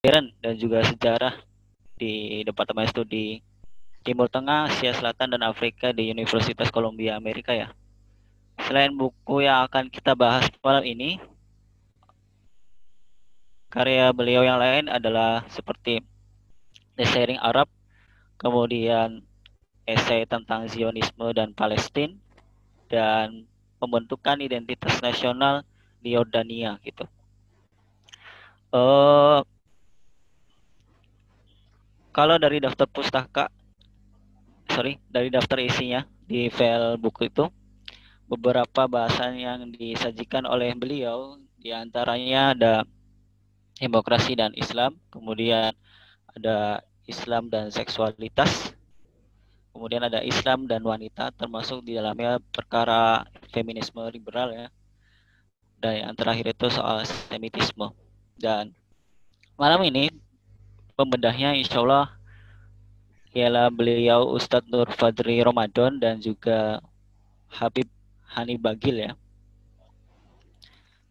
modern dan juga sejarah di Departemen Studi Timur Tengah, Asia Selatan, dan Afrika di Universitas Columbia Amerika ya. Selain buku yang akan kita bahas malam ini, karya beliau yang lain adalah seperti The Sharing Arab, kemudian esai tentang Zionisme dan Palestina, dan pembentukan identitas nasional di Yordania gitu. Kalau dari daftar isinya di file buku itu, beberapa bahasan yang disajikan oleh beliau, diantaranya ada demokrasi dan Islam, kemudian ada Islam dan seksualitas, kemudian ada Islam dan wanita, termasuk di dalamnya perkara feminisme liberal ya, dan yang terakhir itu soal semitisme. Dan malam ini pembedahnya insya Allah ialah beliau Ustadz Nur Fadri Ramadan dan juga Habib Hani Bagil ya.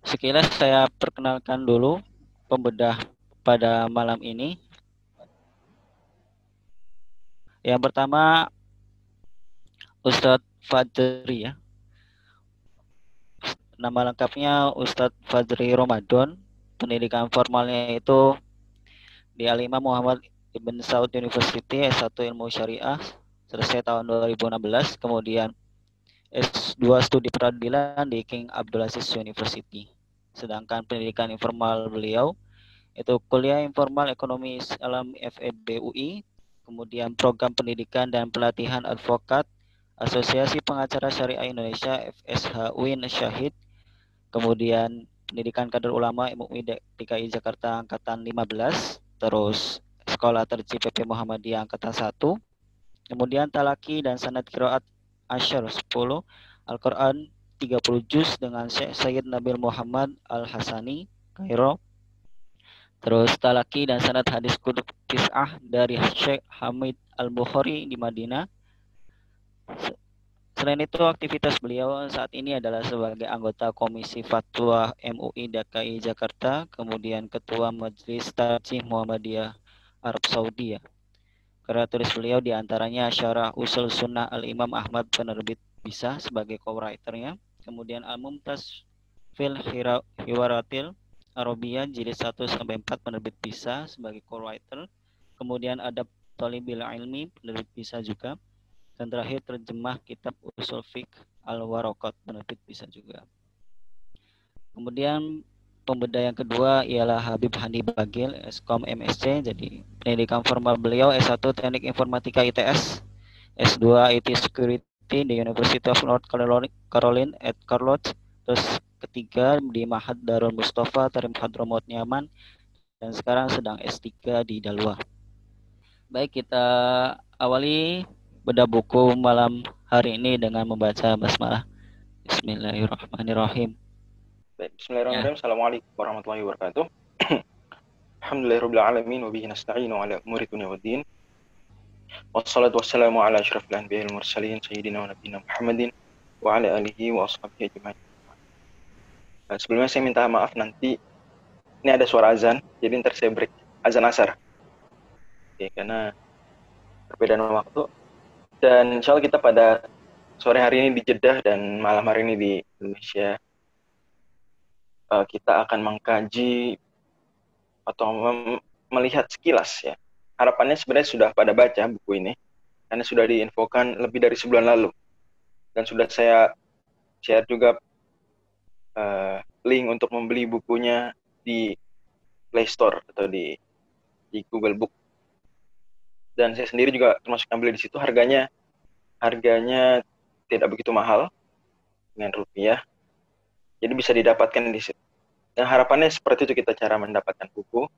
Sekilas saya perkenalkan dulu pembedah pada malam ini. Yang pertama Ustadz Fadri ya. Nama lengkapnya Ustadz Fadri Ramadan. Pendidikan formalnya itu di Al-Imam Muhammad Ibn Saud University, S1 Ilmu Syariah, selesai tahun 2016. Kemudian S2 Studi Peradilan di King Abdulaziz University. Sedangkan pendidikan informal beliau itu kuliah informal ekonomi Islam FEB UI, kemudian program pendidikan dan pelatihan advokat Asosiasi Pengacara Syariah Indonesia FSH UIN Syahid, kemudian pendidikan kader ulama MUI DKI Jakarta angkatan 15, terus sekolah terji PP Muhammadiyah angkatan 1, kemudian talaki dan sanad qiraat Asyar 10, Al-Quran 30 juz dengan Syekh Sayyid Nabil Muhammad Al-Hasani, Kairo. Terus talaki dan sanad hadis kutub Tis'ah dari Syekh Hamid Al-Bukhari di Madinah. Selain itu, aktivitas beliau saat ini adalah sebagai anggota Komisi Fatwa MUI DKI Jakarta, kemudian Ketua Majelis Tarjih Muhammadiyah Arab Saudi ya. Karya tulis beliau diantaranya Syarah Usul Sunnah Al-Imam Ahmad penerbit Bisa sebagai co-writernya, kemudian Al-Mumtaz Fil Hiwaratil Arabiyah jilid 1-4 penerbit Bisa sebagai co-writer, kemudian Adab Thalibil Ilmi penerbit Bisa juga, dan terakhir terjemah kitab Usul Fiqh Al-Waraqat penerbit Bisa juga. Kemudian pembedah yang kedua ialah Habib Hani Bagil, Eskom MSc. Jadi pendidikan formal beliau S1 Teknik Informatika ITS, S2 IT Security di University of North Carolina at Charlotte, terus ketiga di Ma'had Darul Mustafa Tarim Hadramut Yaman, dan sekarang sedang S3 di Dalwa. Baik, kita awali bedah buku malam hari ini dengan membaca basmalah. Bismillahirrahmanirrahim. Baik, bismillahirrahmanirrahim. Assalamualaikum warahmatullahi wabarakatuh. Alhamdulillahirabbil alamin wa bihi nasta'inu ala umuri dunya waddin. Wassalatu wassalamu ala asyrafil anbiya'il mursalin sayyidina wa nabiyina Muhammadin wa ala alihi wa ashabihi ajmain. Sebelumnya saya minta maaf, nanti ini ada suara azan, jadi ntar saya break azan asar. Oke, karena perbedaan waktu. Dan insya Allah kita pada sore hari ini di Jeddah dan malam hari ini di Indonesia, kita akan mengkaji atau melihat sekilas ya. Harapannya sebenarnya sudah pada baca buku ini, karena sudah diinfokan lebih dari sebulan lalu. Dan sudah saya share juga link untuk membeli bukunya di Play Store atau di Google Book. Dan saya sendiri juga termasuk yang beli di situ. Harganya tidak begitu mahal dengan rupiah. Jadi bisa didapatkan di situ. Dan harapannya seperti itu kita cara mendapatkan buku.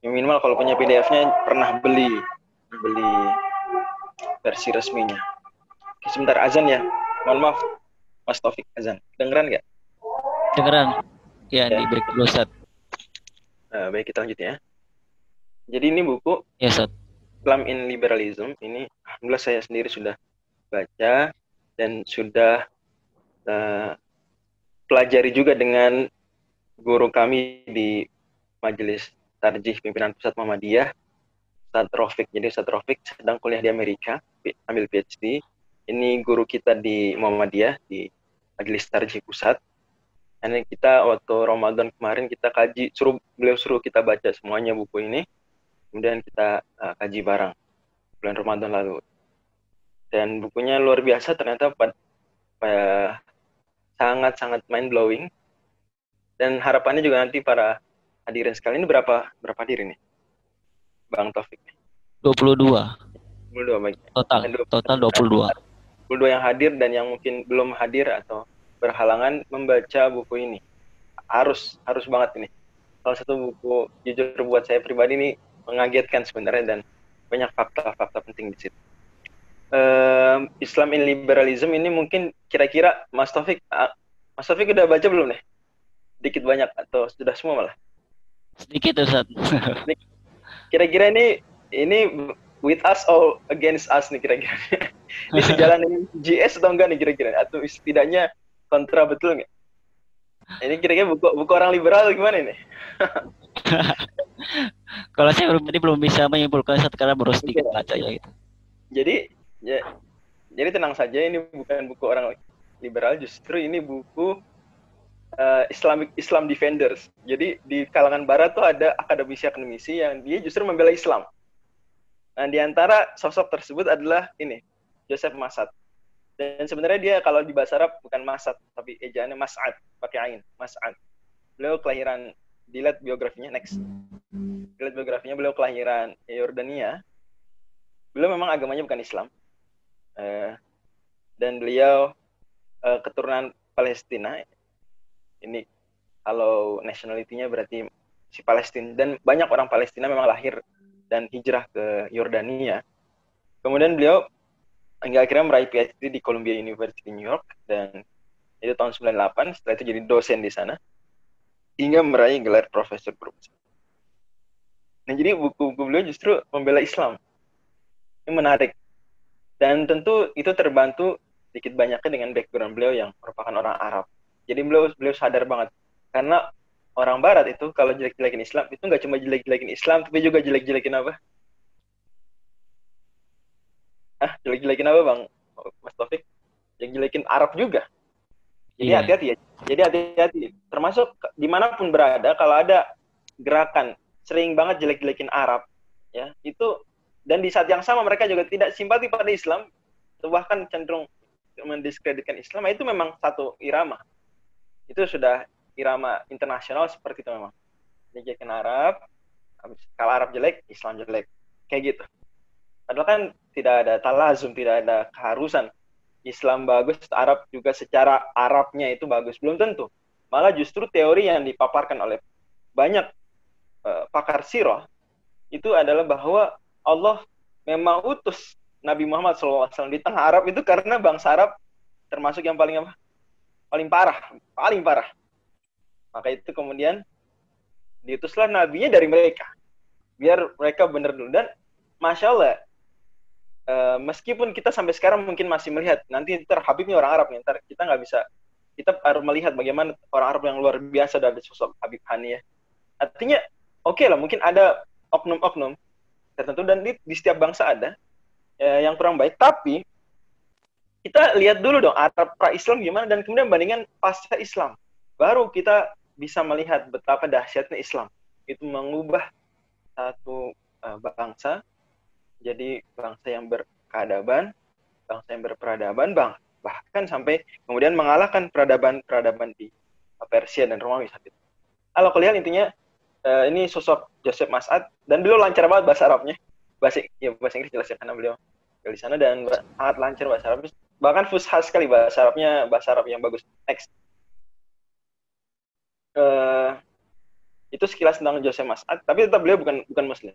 Yang minimal kalau punya PDF-nya pernah beli versi resminya. Oke, sebentar azan ya. Mohon maaf, Mas Taufik, azan. Dengeran nggak? Dengeran. Ya, di break dulu, Ustaz. Baik, kita lanjut ya. Jadi ini buku Ya, Ustaz. Islam in Liberalism. Ini alhamdulillah saya sendiri sudah baca dan sudah pelajari juga dengan guru kami di Majelis Tarjih Pimpinan Pusat Muhammadiyah, Ustadz Rafiq. Jadi Ustadz Rafiq sedang kuliah di Amerika, ambil PhD. Ini guru kita di Muhammadiyah, di Majelis Tarjih Pusat. Dan kita waktu Ramadan kemarin kita kaji, beliau suruh kita baca semuanya buku ini. Kemudian kita kaji bareng bulan Ramadan lalu. Dan bukunya luar biasa, ternyata sangat-sangat mind-blowing. Dan harapannya juga nanti para hadirin sekalian, ini berapa hadirin nih? Bang Taufik. 22. 22 baik. Total 22. 22 yang hadir dan yang mungkin belum hadir atau berhalangan membaca buku ini. Harus banget ini. Salah satu buku jujur buat saya pribadi ini mengagetkan sebenarnya dan banyak fakta-fakta penting di situ. Islam in Liberalism ini mungkin kira-kira Mas Taufik udah baca belum nih? Dikit banyak atau sudah semua malah? Sedikit Ustaz. Kira-kira ini with us or against us nih kira-kira? Ini sejalan dengan GS atau enggak nih kira-kira? Atau setidaknya kontra betul nggak? Ini kira-kira buku orang liberal gimana ini? Kalau saya belum bisa menyimpulkan karena baru sedikit baca ya gitu. Jadi tenang saja, ini bukan buku orang liberal, justru ini buku Islam Defenders. Jadi di kalangan barat tuh ada akademisi yang dia justru membela Islam. Nah, di antara sosok tersebut adalah ini, Joseph Massad. Dan sebenarnya dia kalau di bahasa Arab bukan Massad, tapi ejaannya Mas'ad, pakai ain, Mas'ad. Beliau kelahiran, dilihat biografinya, beliau kelahiran Yordania. Beliau memang agamanya bukan Islam. Dan beliau keturunan Palestina. Ini kalau nationality-nya berarti si Palestina. Dan banyak orang Palestina memang lahir dan hijrah ke Yordania. Kemudian beliau hingga akhirnya meraih PhD di Columbia University New York. Dan itu tahun 98. Setelah itu jadi dosen di sana. Hingga meraih gelar profesor. Nah, jadi buku-buku beliau justru membela Islam. Ini menarik. Dan tentu itu terbantu sedikit banyaknya dengan background beliau yang merupakan orang Arab. Jadi beliau sadar banget. Karena orang Barat itu kalau jelek-jelekin Islam, itu nggak cuma jelek-jelekin Islam, tapi juga jelek-jelekin apa? Jelek-jelekin apa Bang Mas Taufik? Jelek-jelekin Arab juga. Jadi hati-hati ya. Jadi hati-hati. Termasuk dimanapun berada, kalau ada gerakan sering banget jelek-jelekin Arab, ya itu. Dan di saat yang sama mereka juga tidak simpati pada Islam, bahkan cenderung mendiskreditkan Islam, itu memang satu irama. Itu sudah irama internasional seperti itu memang. Jelekin Arab, kalau Arab jelek, Islam jelek. Kayak gitu. Padahal kan tidak ada talazum, tidak ada keharusan. Islam bagus, Arab juga secara Arabnya itu bagus. Belum tentu. Malah justru teori yang dipaparkan oleh banyak pakar sirah, itu adalah bahwa Allah memang utus Nabi Muhammad SAW di tengah Arab itu karena bangsa Arab termasuk yang paling apa? Paling parah. Maka itu kemudian diutuslah nabinya dari mereka. Biar mereka benar dulu. Dan Masya Allah, meskipun kita sampai sekarang mungkin masih melihat, nanti ntar Habibnya orang Arab, ntar kita nggak bisa, kita harus melihat bagaimana orang Arab yang luar biasa dari sosok Habib Hani ya. Artinya, oke lah, mungkin ada oknum-oknum tertentu, dan di setiap bangsa ada yang kurang baik, tapi kita lihat dulu dong Arab pra-Islam gimana, dan kemudian bandingkan pasca Islam. Baru kita bisa melihat betapa dahsyatnya Islam. Itu mengubah satu bangsa jadi bangsa yang berkeadaban, bangsa yang berperadaban, bahkan sampai kemudian mengalahkan peradaban di Persia dan Romawi saat itu. Kalau kalian intinya ini sosok Joseph Massad, dan beliau lancar banget bahasa Arabnya. Bahasa Inggris jelas ya, karena beliau dari sana, dan sangat lancar bahasa Arab. Bahkan fushah sekali bahasa Arabnya, bahasa Arab yang bagus. Next. Itu sekilas tentang Joseph Massad, tapi tetap beliau bukan Muslim.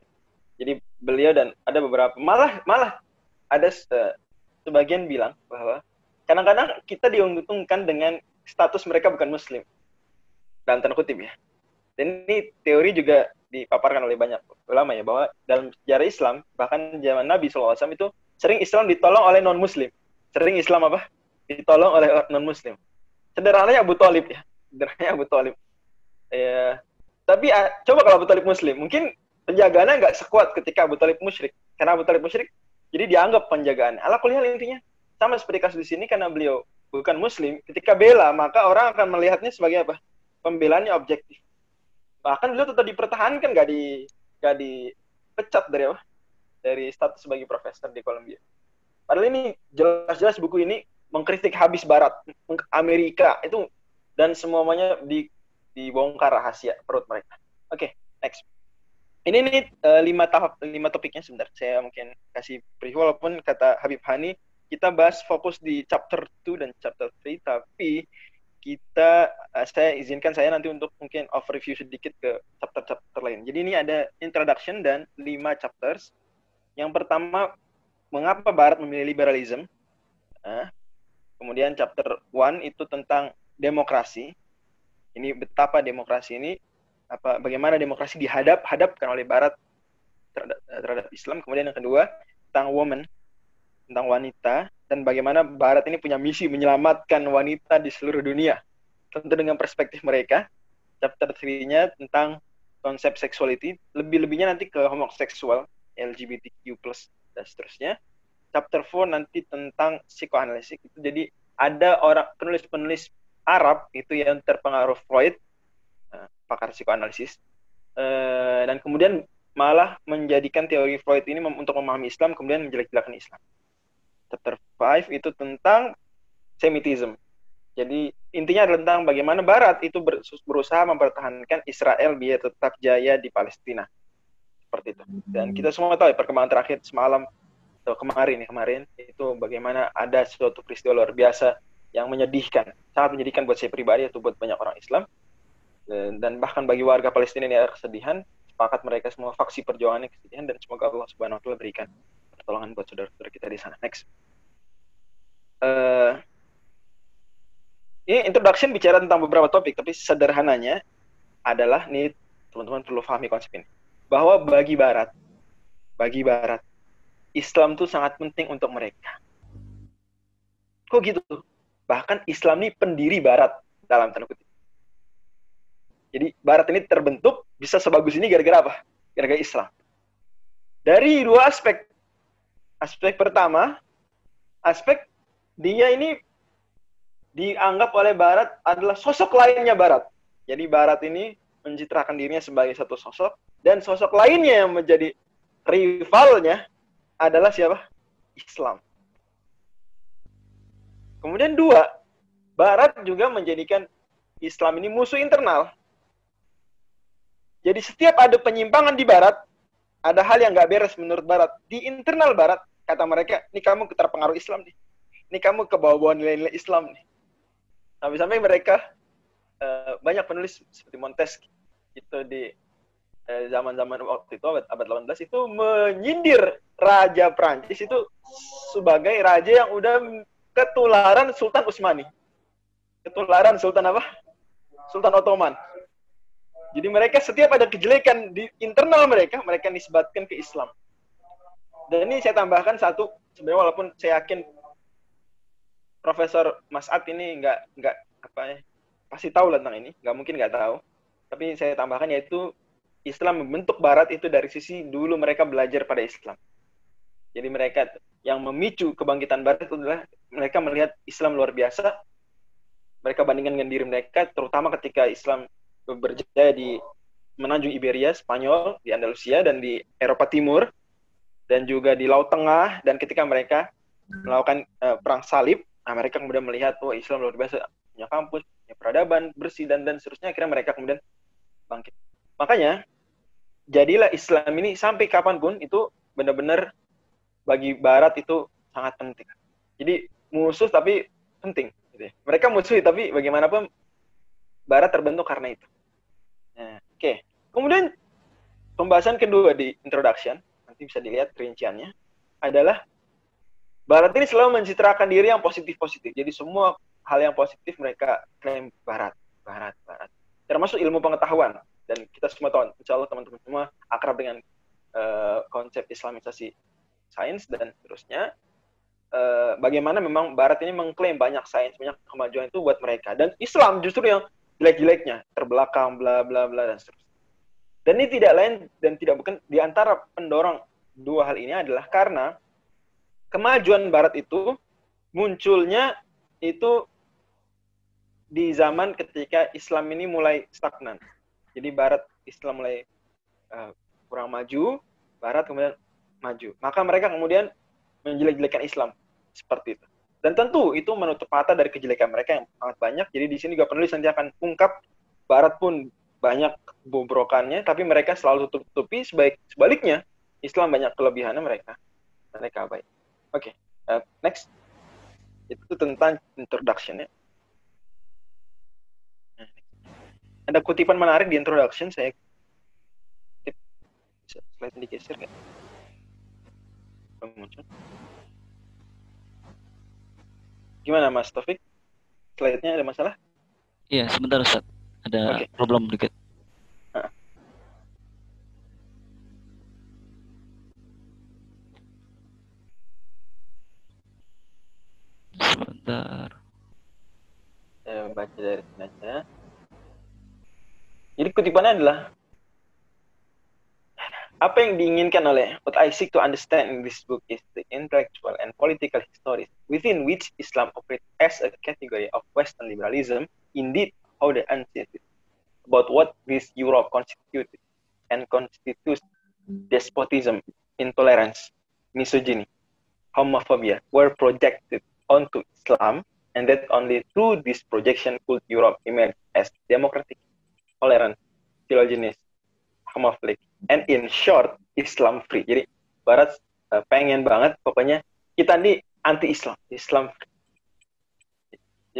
Jadi beliau dan ada beberapa, malah ada sebagian bilang bahwa kadang-kadang kita diuntungkan dengan status mereka bukan Muslim, dalam tanda kutip ya. Dan ini teori juga dipaparkan oleh banyak ulama ya, bahwa dalam sejarah Islam, bahkan zaman Nabi SAW itu sering Islam ditolong oleh non-Muslim. Sering Islam apa? Ditolong oleh non-Muslim. Sederhananya Abu Thalib ya. Ya, Tapi coba kalau Abu Thalib Muslim, mungkin penjagaannya nggak sekuat ketika Abu Thalib musyrik. Karena Abu Thalib musyrik, jadi dianggap penjagaan. Ala kuliah intinya sama seperti kasus di sini, karena beliau bukan Muslim. Ketika bela, maka orang akan melihatnya sebagai apa? Pembelaannya objektif. Bahkan beliau tetap dipertahankan, nggak dipecat dari apa? Dari status sebagai profesor di Columbia. Padahal ini jelas-jelas buku ini mengkritik habis Barat, Amerika itu, dan semuanya dibongkar rahasia perut mereka. Oke, next. Ini nih 5 topiknya sebentar. Saya mungkin kasih preview, walaupun kata Habib Hani kita bahas fokus di chapter 2 dan chapter 3, tapi saya izinkan saya nanti untuk mungkin overview sedikit ke chapter-chapter lain. Jadi ini ada introduction dan 5 chapters. Yang pertama, mengapa Barat memilih liberalism. Kemudian chapter 1 itu tentang demokrasi. Ini betapa demokrasi ini, bagaimana demokrasi dihadapkan oleh Barat terhadap Islam. Kemudian yang kedua, tentang woman, tentang wanita, dan bagaimana Barat ini punya misi menyelamatkan wanita di seluruh dunia. Tentu dengan perspektif mereka. Chapter 3-nya tentang konsep sexuality, lebih-lebihnya nanti ke homoseksual, LGBTQ+, dan seterusnya. Chapter 4 nanti tentang psikoanalisis. Itu jadi ada orang penulis-penulis Arab itu yang terpengaruh Freud, pakar psikoanalisis, dan kemudian malah menjadikan teori Freud ini untuk memahami Islam, kemudian menjelek-jelekan Islam. Chapter 5 itu tentang Semitism. Jadi intinya adalah tentang bagaimana Barat itu berusaha mempertahankan Israel biar tetap jaya di Palestina. Seperti itu. Dan kita semua tahu perkembangan terakhir semalam atau kemarin itu bagaimana ada suatu peristiwa luar biasa yang menyedihkan, sangat menyedihkan buat saya pribadi atau buat banyak orang Islam, dan bahkan bagi warga Palestina ini ada kesedihan. Sepakat mereka semua faksi perjuangannya kesedihan, dan semoga Allah Subhanahu wa Ta'ala berikan pertolongan buat saudara-saudara kita di sana. Next. Ini introduction bicara tentang beberapa topik, tapi sederhananya adalah nih teman-teman perlu pahami konsep ini, bahwa bagi Barat Islam itu sangat penting untuk mereka. Kok gitu? Bahkan Islam ini pendiri Barat dalam tanda kutip. Jadi Barat ini terbentuk bisa sebagus ini gara-gara apa? Gara-gara Islam. Dari 2 aspek. Aspek pertama, aspek dia ini dianggap oleh Barat adalah sosok lainnya Barat. Jadi Barat ini mencitrakan dirinya sebagai satu sosok, dan sosok lainnya yang menjadi rivalnya adalah siapa? Islam. Kemudian 2, Barat juga menjadikan Islam ini musuh internal. Jadi setiap ada penyimpangan di Barat, ada hal yang nggak beres menurut Barat. Di internal Barat, kata mereka, ini kamu terpengaruh Islam nih. Ini kamu kebawa-bawa nilai-nilai Islam nih. Sampai-sampai mereka, banyak penulis seperti Montesquieu, itu di zaman-zaman waktu itu, abad 18, itu menyindir Raja Prancis itu sebagai raja yang udah ketularan Sultan Utsmani. Ketularan Sultan apa? Sultan Ottoman. Jadi mereka setiap ada kejelekan di internal mereka nisbatkan ke Islam. Dan ini saya tambahkan satu, sebenarnya walaupun saya yakin Profesor Mas'ad ini nggak pasti tahu tentang ini, nggak mungkin nggak tahu. Tapi saya tambahkan yaitu Islam membentuk Barat itu dari sisi dulu mereka belajar pada Islam. Jadi mereka yang memicu kebangkitan Barat itu adalah mereka melihat Islam luar biasa. Mereka bandingkan dengan diri mereka, terutama ketika Islam berjaya di menanjung Iberia, Spanyol, di Andalusia, dan di Eropa Timur, dan juga di Laut Tengah, dan ketika mereka melakukan perang salib, mereka kemudian melihat, Islam luar biasa, punya kampus, punya peradaban, bersih, dan seterusnya, akhirnya mereka kemudian bangkit. Makanya, jadilah Islam ini sampai kapanpun itu benar-benar bagi Barat itu sangat penting. Jadi musuh tapi penting. Gitu ya. Mereka musuh tapi bagaimanapun Barat terbentuk karena itu. Nah, oke. Kemudian pembahasan kedua di introduction, nanti bisa dilihat rinciannya, adalah Barat ini selalu mencitrakan diri yang positif-positif. Jadi semua hal yang positif mereka klaim Barat. Termasuk ilmu pengetahuan. Dan kita semua tahu, insya Allah teman-teman semua akrab dengan konsep Islamisasi sains dan seterusnya. Bagaimana memang Barat ini mengklaim banyak sains, banyak kemajuan itu buat mereka. Dan Islam justru yang jelek-jeleknya, terbelakang, bla bla bla dan seterusnya. Dan ini tidak lain dan tidak bukan di antara pendorong dua hal ini adalah karena kemajuan Barat itu munculnya itu di zaman ketika Islam ini mulai stagnan. Jadi Barat Islam mulai kurang maju, Barat kemudian maju. Maka mereka kemudian menjelek-jelekan Islam seperti itu. Dan tentu itu menutup mata dari kejelekan mereka yang sangat banyak. Jadi di sini juga penulis nanti akan ungkap Barat pun banyak kebobrokannya, tapi mereka selalu tutup-tutupi. Sebaliknya, Islam banyak kelebihannya, mereka baik. Oke, next. Itu tentang introduction ya. Ada kutipan menarik di introduction, saya kutip. Bisa slide digeser nggak? Muncul. Gimana Mas Taufik? Slide-nya ada masalah? Iya, sebentar Ustaz. Ada problem dikit. Sebentar. Saya baca dari sini aja. Jadi kutipannya adalah apa yang diinginkan oleh what I seek to understand in this book is the intellectual and political histories within which Islam operates as a category of Western liberalism, indeed how the ancient about what this Europe constituted and constitutes despotism, intolerance, misogyny, homophobia were projected onto Islam, and that only through this projection could Europe emerge as democratic, tolerant, philogynous, homophilic, and in short, Islam free. Jadi Barat pengen banget, pokoknya kita ini anti-Islam, Islam free.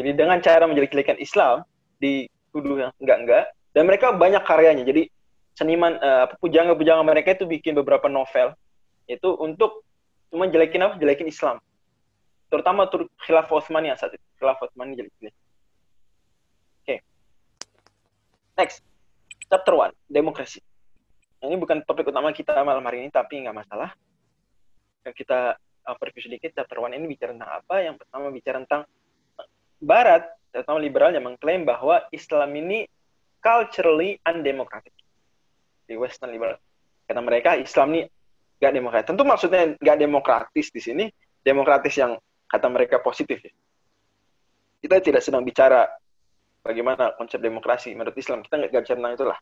Jadi dengan cara menjelek-jelekan Islam, dituduh yang enggak-enggak, dan mereka banyak karyanya. Jadi seniman, pujangga-pujangga mereka itu bikin beberapa novel, itu untuk cuma jelekin Islam. Terutama Khilafah Utsmaniyah saat itu. Khilafah Utsmaniyah jelek-jelek. Oke. Next. Chapter 1, demokrasi. Ini bukan topik utama kita malam hari ini, tapi nggak masalah. Kita overview sedikit. Chapter 1 ini bicara tentang apa? Yang pertama bicara tentang Barat, terutama liberalnya, mengklaim bahwa Islam ini culturally undemocratic. Di Western liberal. Kata mereka, Islam ini nggak demokratis. Tentu maksudnya nggak demokratis di sini, demokratis yang kata mereka positif ya. Kita tidak sedang bicara bagaimana konsep demokrasi menurut Islam. Kita nggak bicara tentang itulah.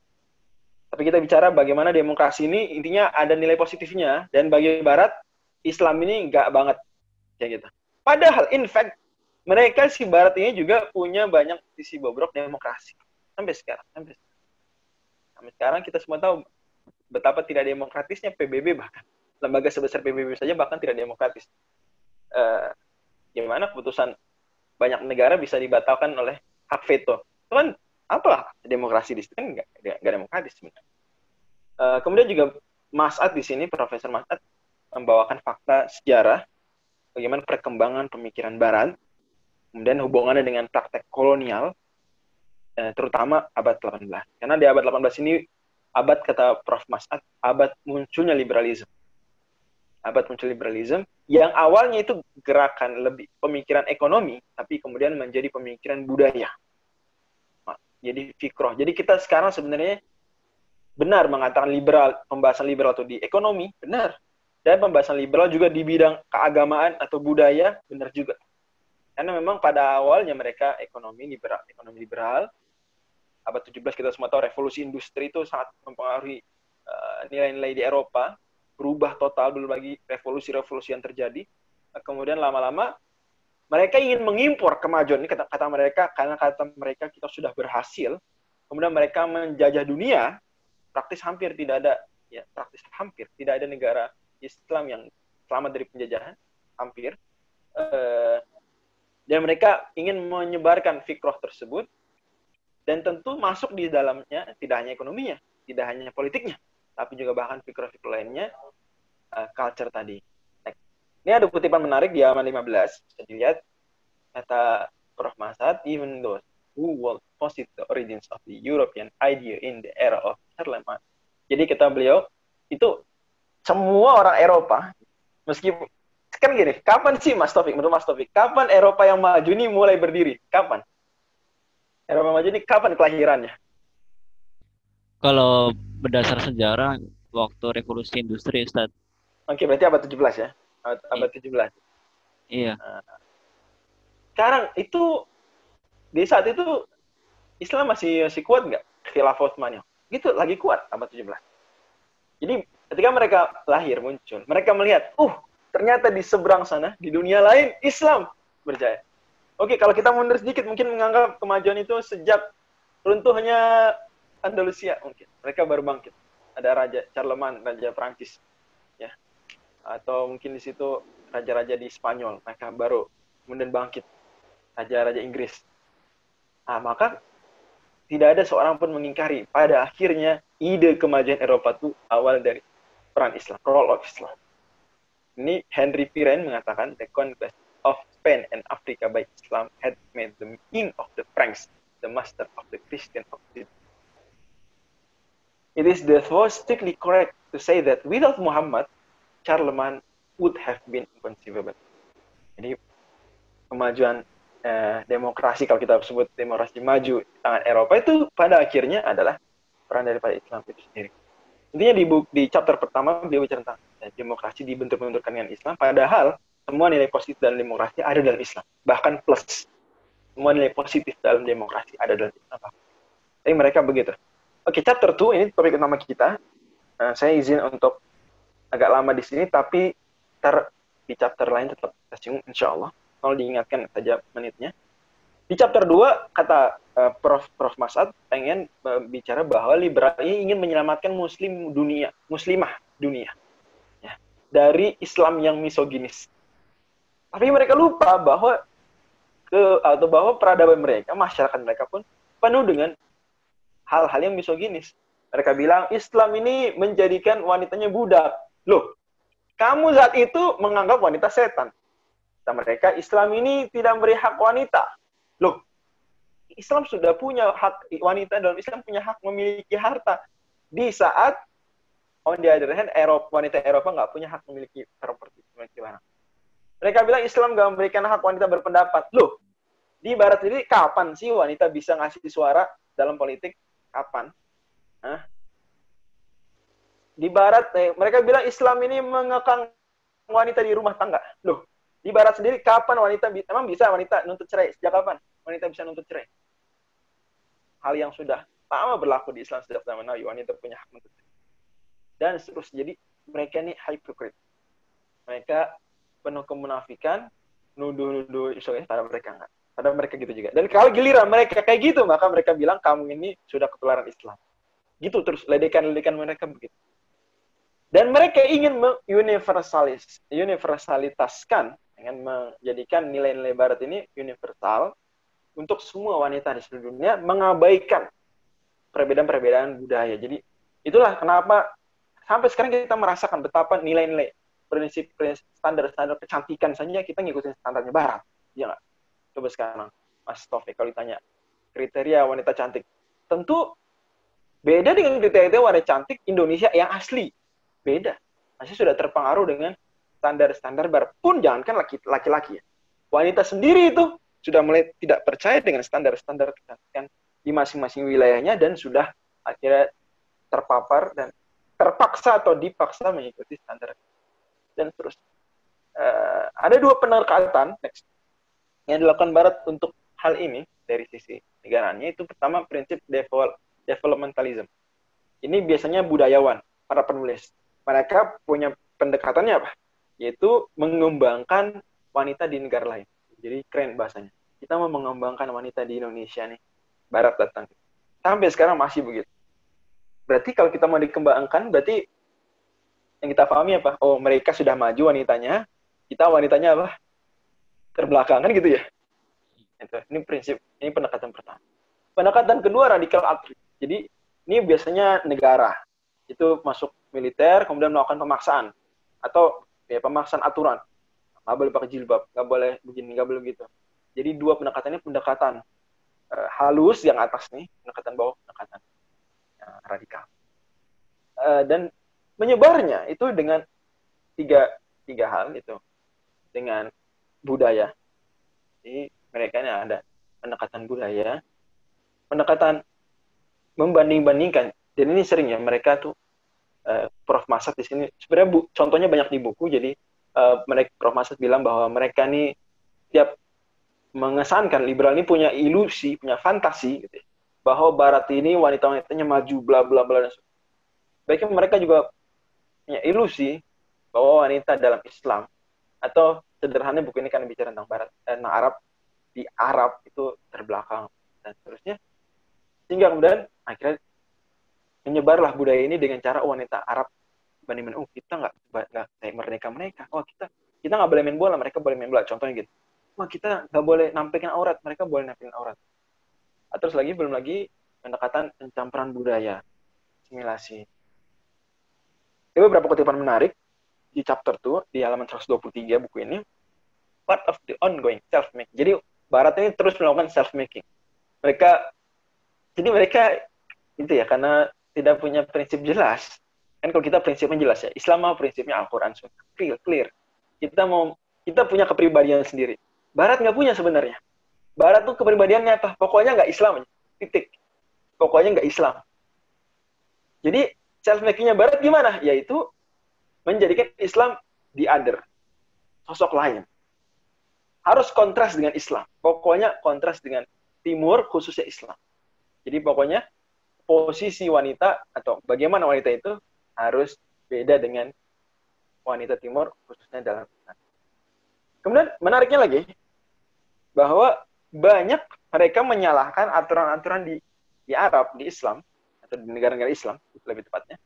Tapi kita bicara bagaimana demokrasi ini intinya ada nilai positifnya, dan bagi Barat, Islam ini nggak banget kayak gitu. Padahal, in fact, mereka si Barat ini juga punya banyak sisi bobrok demokrasi sampai sekarang. Sampai sekarang kita semua tahu betapa tidak demokratisnya PBB, bahkan lembaga sebesar PBB saja bahkan tidak demokratis. Gimana keputusan banyak negara bisa dibatalkan oleh hak veto? Itu kan apalah demokrasi di situ, kan nggak demokratis sebenarnya. Kemudian juga Mas'ad di sini, Profesor Mas'ad membawakan fakta sejarah bagaimana perkembangan pemikiran Barat, kemudian hubungannya dengan praktek kolonial, terutama abad 18. Karena di abad 18 ini, abad kata Prof. Mas'ad, abad munculnya liberalisme. Abad muncul liberalisme yang awalnya itu gerakan lebih pemikiran ekonomi, tapi kemudian menjadi pemikiran budaya. Jadi fikroh. Jadi kita sekarang sebenarnya benar mengatakan liberal, pembahasan liberal itu di ekonomi, benar. Dan pembahasan liberal juga di bidang keagamaan atau budaya, benar juga. Karena memang pada awalnya mereka ekonomi liberal. Abad 17 kita semua tahu revolusi industri itu sangat mempengaruhi nilai-nilai di Eropa. Berubah total, belum lagi revolusi-revolusi yang terjadi. Kemudian lama-lama mereka ingin mengimpor kemajuan ini, kata mereka, karena kata mereka kita sudah berhasil. Kemudian mereka menjajah dunia, praktis hampir tidak ada negara Islam yang selamat dari penjajahan, hampir. Dan mereka ingin menyebarkan fikroh tersebut, dan tentu masuk di dalamnya tidak hanya ekonominya, tidak hanya politiknya, tapi juga bahkan fikroh-fikroh lainnya, culture tadi. Ini ada kutipan menarik di halaman 15. Bisa dilihat, kata Prof. Mas'ad, even those who will posit the origins of the European idea in the era of Charlemagne. Jadi kata beliau, itu semua orang Eropa, meskipun, kan gini, kapan sih Mas Taufik, menurut Mas Taufik, kapan Eropa yang maju ini mulai berdiri? Kapan? Eropa maju ini kapan kelahirannya? Kalau berdasar sejarah waktu revolusi industri, Ustaz. Oke, berarti abad 17 ya. Abad 17. Iya. Sekarang itu di saat itu Islam masih kuat nggak? Khilafah Utsmaniyah. Gitu, lagi kuat abad 17. Jadi ketika mereka lahir muncul, mereka melihat, ternyata di seberang sana, di dunia lain, Islam berjaya. Oke, kalau kita mundur sedikit, mungkin menganggap kemajuan itu sejak runtuhnya Andalusia mungkin. Mereka baru bangkit. Ada Raja Charlemagne, Raja Prancis. Ya. Atau mungkin di situ raja-raja di Spanyol. Mereka baru kemudian bangkit. Raja-raja Inggris. Nah, maka tidak ada seorang pun mengingkari. Pada akhirnya, ide kemajuan Eropa itu awal dari peran Islam. Role of Islam. Ini Henry Pirenne mengatakan, the conquest of Spain and Africa by Islam had made the king of the Franks the master of the Christian Occident. It is therefore strictly correct to say that without Muhammad, Charlemagne would have been inconceivable. Jadi kemajuan demokrasi, kalau kita sebut demokrasi maju di tangan Eropa, itu pada akhirnya adalah peran daripada Islam itu sendiri. Intinya di chapter pertama dia bicara tentang demokrasi dibentur-benturkan dengan Islam, padahal semua nilai positif dalam demokrasi ada dalam Islam, bahkan plus semua nilai positif dalam demokrasi ada dalam Islam. Tapi mereka begitu. Oke, chapter 2 ini topik utama kita. Saya izin untuk agak lama di sini, tapi di chapter lain tetap kita singgung, insya Allah. Kalau diingatkan saja menitnya. Di chapter 2, kata Prof. Masad pengen bicara bahwa liberal ini ingin menyelamatkan muslimah dunia. Ya, dari Islam yang misoginis. Tapi mereka lupa bahwa peradaban mereka, masyarakat mereka pun penuh dengan hal-hal yang misoginis. Mereka bilang Islam ini menjadikan wanitanya budak. Loh, kamu saat itu menganggap wanita setan. Kata mereka, Islam ini tidak memberi hak wanita. Loh, Islam sudah punya hak, wanita dalam Islam punya hak memiliki harta. Di saat, on the other hand, wanita Eropa nggak punya hak memiliki properti, memiliki barang. Mereka bilang Islam nggak memberikan hak wanita berpendapat. Loh, di Barat ini kapan sih wanita bisa ngasih suara dalam politik? Kapan? Di Barat, mereka bilang Islam ini mengekang wanita di rumah tangga. Loh, di Barat sendiri kapan emang bisa wanita nuntut cerai? Sejak kapan wanita bisa nuntut cerai? Hal yang sudah lama berlaku di Islam sejak zaman Nabi, wanita punya hak nuntut cerai. Dan seterusnya. Jadi mereka ini hypocrite. Mereka penuh kemunafikan, nuduh-nuduh Islam, pada mereka enggak. Padahal mereka gitu juga. Dan kalau giliran mereka kayak gitu, maka mereka bilang kamu ini sudah ketularan Islam. Gitu terus, ledekan-ledekan mereka begitu. Dan mereka ingin universalitaskan dengan menjadikan nilai-nilai Barat ini universal untuk semua wanita di seluruh dunia, mengabaikan perbedaan-perbedaan budaya. Jadi itulah kenapa sampai sekarang kita merasakan betapa nilai-nilai prinsip standar-standar kecantikan saja kita ngikutin standarnya Barat. Ya nggak? Coba sekarang Mas Taufik kalau ditanya kriteria wanita cantik, tentu beda dengan kriteria wanita cantik Indonesia yang asli. Beda. Masih sudah terpengaruh dengan standar-standar Barat. Pun jangankan laki-laki ya. Wanita sendiri itu sudah mulai tidak percaya dengan standar-standar kecantikan di masing-masing wilayahnya dan sudah akhirnya terpapar dan terpaksa atau dipaksa mengikuti standar. Dan terus. Ada dua pendekatan yang dilakukan Barat untuk hal ini dari sisi negaranya. Itu pertama prinsip developmentalism. Ini biasanya budayawan, para penulis. Mereka punya pendekatannya apa? Yaitu mengembangkan wanita di negara lain. Jadi keren bahasanya. Kita mau mengembangkan wanita di Indonesia nih. Barat datang. Sampai sekarang masih begitu. Berarti kalau kita mau dikembangkan, berarti yang kita pahami apa? Oh, mereka sudah maju wanitanya. Kita wanitanya apa? Terbelakang, kan gitu ya? Ini prinsip, ini pendekatan pertama. Pendekatan kedua, radikal altruis. Jadi, ini biasanya negara. Itu masuk militer, kemudian melakukan pemaksaan. Atau ya, pemaksaan aturan. Nggak boleh pakai jilbab, nggak boleh begini, nggak boleh begitu. Jadi dua pendekatannya, pendekatan halus yang atas nih, pendekatan bawah, pendekatan radikal. Dan menyebarnya itu dengan tiga hal itu. Dengan budaya. Jadi mereka ini ada pendekatan budaya, pendekatan membanding-bandingkan Dan ini sering ya mereka tuh Prof Masad di sini sebenarnya contohnya banyak di buku. Jadi mereka Prof Masad bilang bahwa mereka nih tiap mengesankan liberal ini punya ilusi, punya fantasi gitu ya, bahwa Barat ini wanita-wanitanya maju bla bla bla. Baiknya mereka juga punya ilusi bahwa wanita dalam Islam, atau sederhananya buku ini kan bicara tentang Barat, tentang Arab, di Arab itu terbelakang dan seterusnya, sehingga kemudian akhirnya menyebarlah budaya ini dengan cara wanita Arab banding kita nggak kayak merdeka mereka, kita nggak boleh main bola, mereka boleh main bola, contohnya gitu. Kita nggak boleh nampilkan aurat, mereka boleh nampilkan aurat. Terus lagi belum lagi pendekatan pencampuran budaya, asimilasi. Ada beberapa kutipan menarik di chapter 2 di halaman 123 buku ini. Part of the ongoing self-making. Jadi Barat ini terus melakukan self-making. Mereka itu ya, karena tidak punya prinsip jelas. Kan kalau kita prinsipnya jelas ya, Islam mah prinsipnya Al-Quran, clear. Kita punya kepribadian sendiri. Barat nggak punya sebenarnya. Barat tuh kepribadiannya apa? Pokoknya nggak Islam, titik. Pokoknya nggak Islam. Jadi self-makingnya Barat gimana? Yaitu menjadikan Islam the other, sosok lain. Harus kontras dengan Islam. Pokoknya kontras dengan Timur, khususnya Islam. Jadi pokoknya posisi wanita atau bagaimana wanita itu harus beda dengan wanita Timur, khususnya dalam Islam. Kemudian menariknya lagi, bahwa banyak mereka menyalahkan aturan-aturan di Arab, di Islam, atau di negara-negara Islam, lebih tepatnya.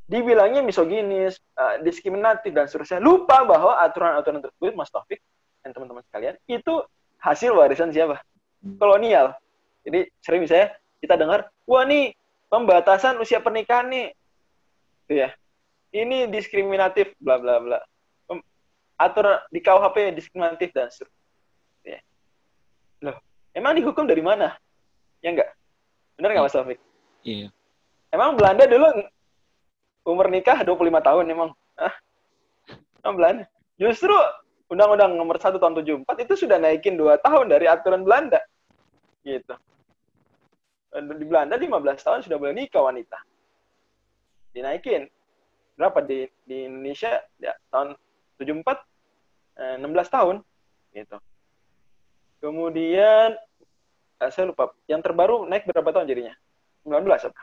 Dibilangnya misoginis, diskriminatif, dan seterusnya. Lupa bahwa aturan-aturan tersebut, Mas Taufik dan teman-teman sekalian, itu hasil warisan siapa? Kolonial. Jadi sering misalnya kita dengar, wah nih pembatasan usia pernikahan nih, ya, ini diskriminatif, bla bla bla. Aturan di KUHP diskriminatif dan seterusnya. Ya. Loh, emang dihukum dari mana? Ya enggak? Benar nggak Mas Taufik? Iya. Emang Belanda dulu umur nikah 25 tahun emang? Emang Belanda? Justru Undang-Undang nomor 1 tahun 74 itu sudah naikin 2 tahun dari aturan Belanda. Gitu. Di Belanda 15 tahun sudah boleh nikah wanita. Dinaikin. Berapa di Indonesia ya, tahun 74 16 tahun gitu. Kemudian saya lupa yang terbaru naik berapa tahun jadinya? 19 apa?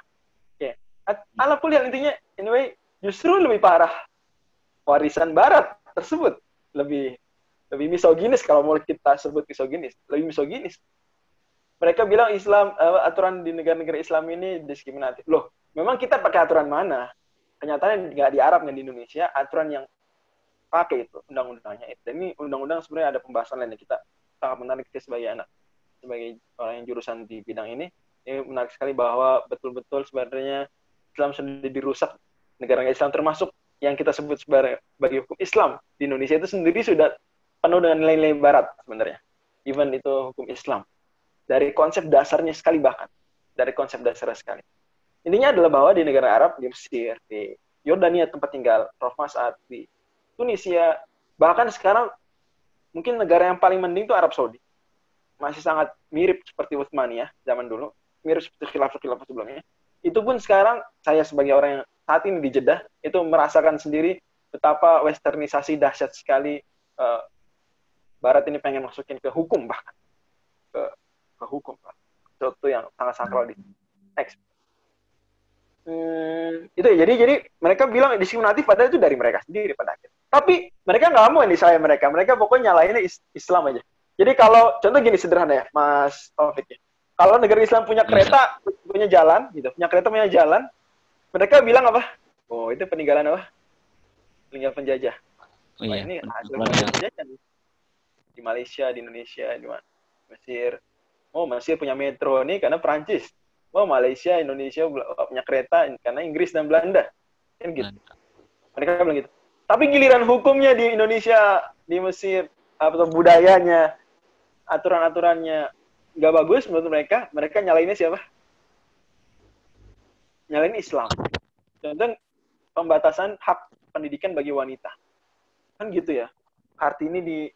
Oke. Ala kuliah intinya anyway justru lebih parah warisan Barat tersebut, lebih misoginis kalau mau kita sebut misoginis, lebih misoginis. Mereka bilang Islam aturan di negara-negara Islam ini diskriminatif. Loh, memang kita pakai aturan mana? Kenyataannya nggak di Arab, nggak di Indonesia, aturan yang pakai itu undang-undangnya itu. Dan ini undang-undang sebenarnya ada pembahasan lain yang kita sangat menarik sebagai anak, sebagai orang yang jurusan di bidang ini menarik sekali bahwa betul-betul sebenarnya Islam sudah dirusak, negara Islam termasuk yang kita sebut sebagai hukum Islam di Indonesia itu sendiri sudah penuh dengan nilai-nilai Barat sebenarnya. Even itu hukum Islam. Dari konsep dasarnya sekali bahkan. Dari konsep dasarnya sekali. Intinya adalah bahwa di negara Arab, di Mesir, di Yordania tempat tinggal Prof Masad, di Tunisia, bahkan sekarang mungkin negara yang paling mending itu Arab Saudi. Masih sangat mirip seperti Utsmaniyah zaman dulu, mirip seperti khilafah sebelumnya. Itu pun sekarang saya sebagai orang yang saat ini di Jeddah itu merasakan sendiri betapa westernisasi dahsyat sekali. Barat ini pengen masukin ke hukum, bahkan ke hukum, itu yang sangat sakral di teks. Itu ya, jadi mereka bilang diskriminatif padahal itu dari mereka sendiri pada akhirnya. Tapi mereka nggak mau ini saya mereka pokoknya nyalainnya Islam aja. Jadi kalau contoh gini sederhana ya Mas Taufik ya. Kalau negara Islam punya kereta, punya jalan gitu, punya kereta punya jalan, mereka bilang apa? Oh, itu peninggalan apa? Peninggalan penjajah. Oh, iya. Ini hasil penjajah di Malaysia, di Indonesia, di Mesir. Oh, Mesir punya metro nih karena Perancis. Oh, Malaysia, Indonesia punya kereta karena Inggris dan Belanda. Kan gitu. Mereka bilang gitu. Tapi giliran hukumnya di Indonesia, di Mesir, atau budayanya, aturan-aturannya nggak bagus menurut mereka nyalainnya siapa? Nyalain Islam. Contoh pembatasan hak pendidikan bagi wanita. Kan gitu ya. Kartini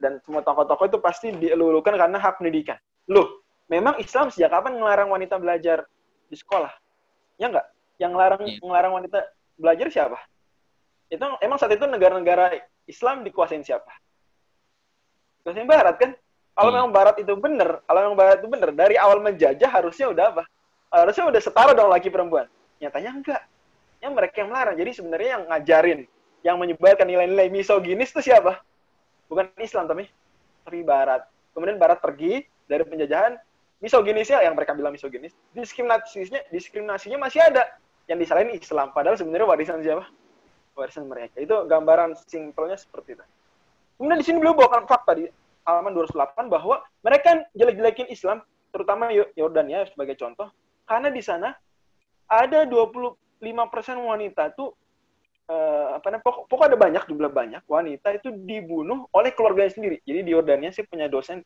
dan semua tokoh-tokoh itu pasti dielulukan karena hak pendidikan. Loh, memang Islam sejak kapan melarang wanita belajar di sekolah? Ya nggak? Yang ngelarang wanita belajar siapa? Itu emang saat itu negara-negara Islam dikuasain siapa? Dikuasain Barat kan? Kalau memang Barat itu benar, dari awal menjajah harusnya udah apa? Harusnya udah setara dong laki perempuan. Nyatanya enggak. Yang mereka yang melarang. Jadi sebenarnya yang ngajarin, yang menyebarkan nilai-nilai misoginis itu siapa? Bukan Islam tapi Barat. Kemudian Barat pergi dari penjajahan, misoginisnya yang mereka bilang misoginis, diskriminasinya masih ada. Yang disalahin Islam, padahal sebenarnya warisan siapa? Warisan mereka. Itu gambaran simpelnya seperti itu. Kemudian di sini beliau bawakan fakta di halaman 208 bahwa mereka jelek-jelekin Islam, terutama Yordania sebagai contoh, karena di sana ada 25% wanita tuh pokoknya ada banyak, jumlah banyak wanita itu dibunuh oleh keluarganya sendiri. Jadi di Yordania sih punya dosen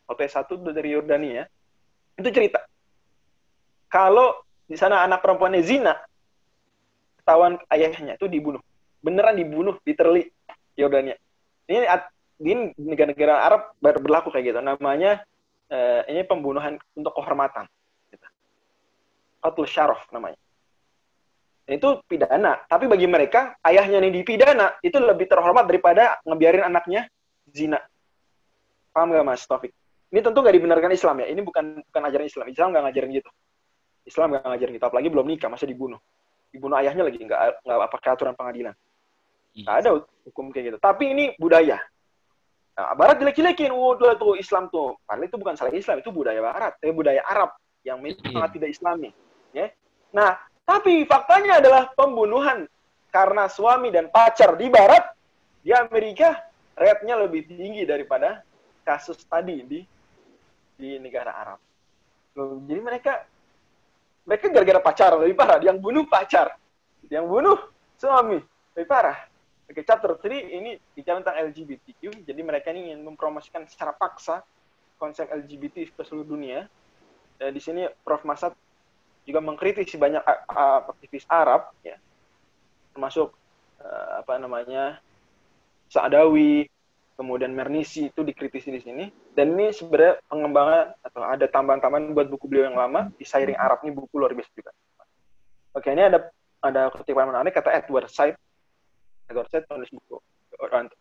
OT1 dari Yordania, itu cerita kalau di sana anak perempuannya zina, ketahuan ayahnya itu dibunuh, beneran dibunuh, literally Yordania. Ini di negara-negara Arab berlaku kayak gitu. Namanya ini pembunuhan untuk kehormatan. Qatlus syaraf namanya. Itu pidana. Tapi bagi mereka, ayahnya yang dipidana itu lebih terhormat daripada ngebiarin anaknya zina. Paham gak Mas Taufik? Ini tentu gak dibenarkan Islam ya. Ini bukan ajaran Islam. Islam gak ngajarin gitu. Islam gak ngajarin gitu. Apalagi belum nikah, masa dibunuh. Dibunuh ayahnya lagi. Gak pakai aturan pengadilan. Gak ada hukum kayak gitu. Tapi ini budaya. Nah, Barat jelek-jelekin. Tuh Islam tuh. Padahal itu bukan salah Islam. Itu budaya Barat. Budaya Arab. Yang sangat tidak Islami. Ya. Nah, tapi faktanya adalah pembunuhan karena suami dan pacar di Barat, di Amerika, rate-nya lebih tinggi daripada kasus tadi di negara Arab. Jadi mereka gara-gara pacar lebih parah. Yang bunuh pacar. Yang bunuh suami. Lebih parah. Oke, chapter 3 ini bicara tentang LGBTQ. Jadi mereka ini ingin mempromosikan secara paksa konsep LGBT ke seluruh dunia. Di sini Prof. Masad juga mengkritisi banyak aktivis Arab, ya, termasuk Sa'dawi, kemudian Mernisi itu dikritisi di sini. Dan ini sebenarnya pengembangan atau ada tambahan-tambahan buat buku beliau yang lama di Sairing Arab, ini buku luar biasa juga. Oke, ini ada kutipan menarik kata Edward Said. Edward Said penulis buku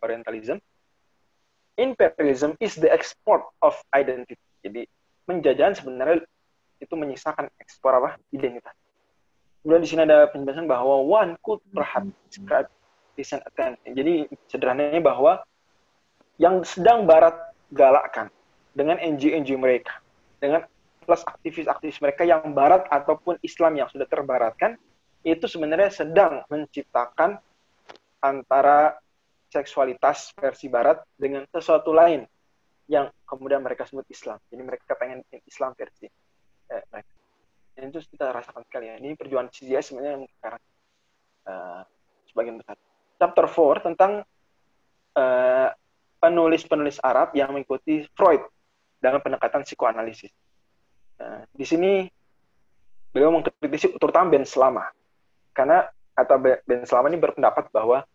Orientalism. Imperialism is the export of identity. Jadi penjajahan sebenarnya itu menyisakan ekspor identitas. Kemudian di sini ada penjelasan bahwa one could perhaps describe decent attention. Jadi sederhananya bahwa yang sedang Barat galakkan dengan NGO mereka, dengan plus aktivis-aktivis mereka yang Barat ataupun Islam yang sudah terbaratkan, itu sebenarnya sedang menciptakan antara seksualitas versi Barat dengan sesuatu lain yang kemudian mereka sebut Islam. Jadi mereka pengen Islam versi mereka. Dan itu kita rasakan sekali ya. Ini perjuangan CGS sebenarnya sekarang sebagian besar. Chapter 4 tentang penulis-penulis Arab yang mengikuti Freud dengan pendekatan psikoanalisis. Di sini beliau mengkritisi terutama Ben Slama. Karena kata Ben Slama ini berpendapat bahwa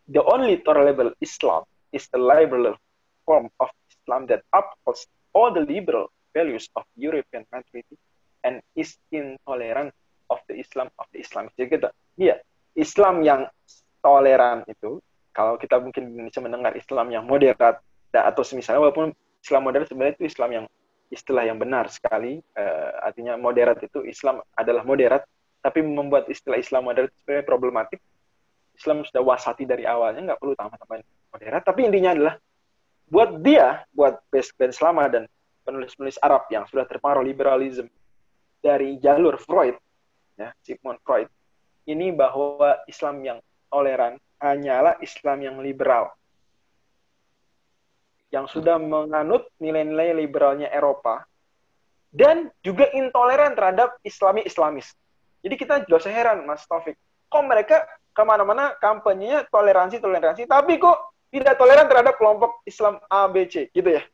the only tolerable Islam is the liberal form of Islam that upholds all the liberal values of European mentality and is intolerant of the Islam of the Islam. Jadi kita, iya, Islam yang toleran itu, kalau kita mungkin di Indonesia mendengar Islam yang moderat, atau misalnya walaupun Islam moderat sebenarnya itu Islam yang istilah yang benar sekali, artinya moderat itu Islam adalah moderat, tapi membuat istilah Islam moderat sebenarnya problematik. Islam sudah wasati dari awalnya, nggak perlu tambah-tambahin moderat, tapi intinya adalah buat Ben Slama dan penulis-penulis Arab yang sudah terpengaruh liberalisme dari jalur Freud, ya, Sigmund Freud, ini bahwa Islam yang toleran hanyalah Islam yang liberal, yang sudah menganut nilai-nilai liberalnya Eropa, dan juga intoleran terhadap Islamis. Jadi kita juga usah heran, Mas Taufik, kok mereka kemana-mana kampanyenya toleransi, tapi kok tidak toleran terhadap kelompok Islam A, B, C, gitu ya?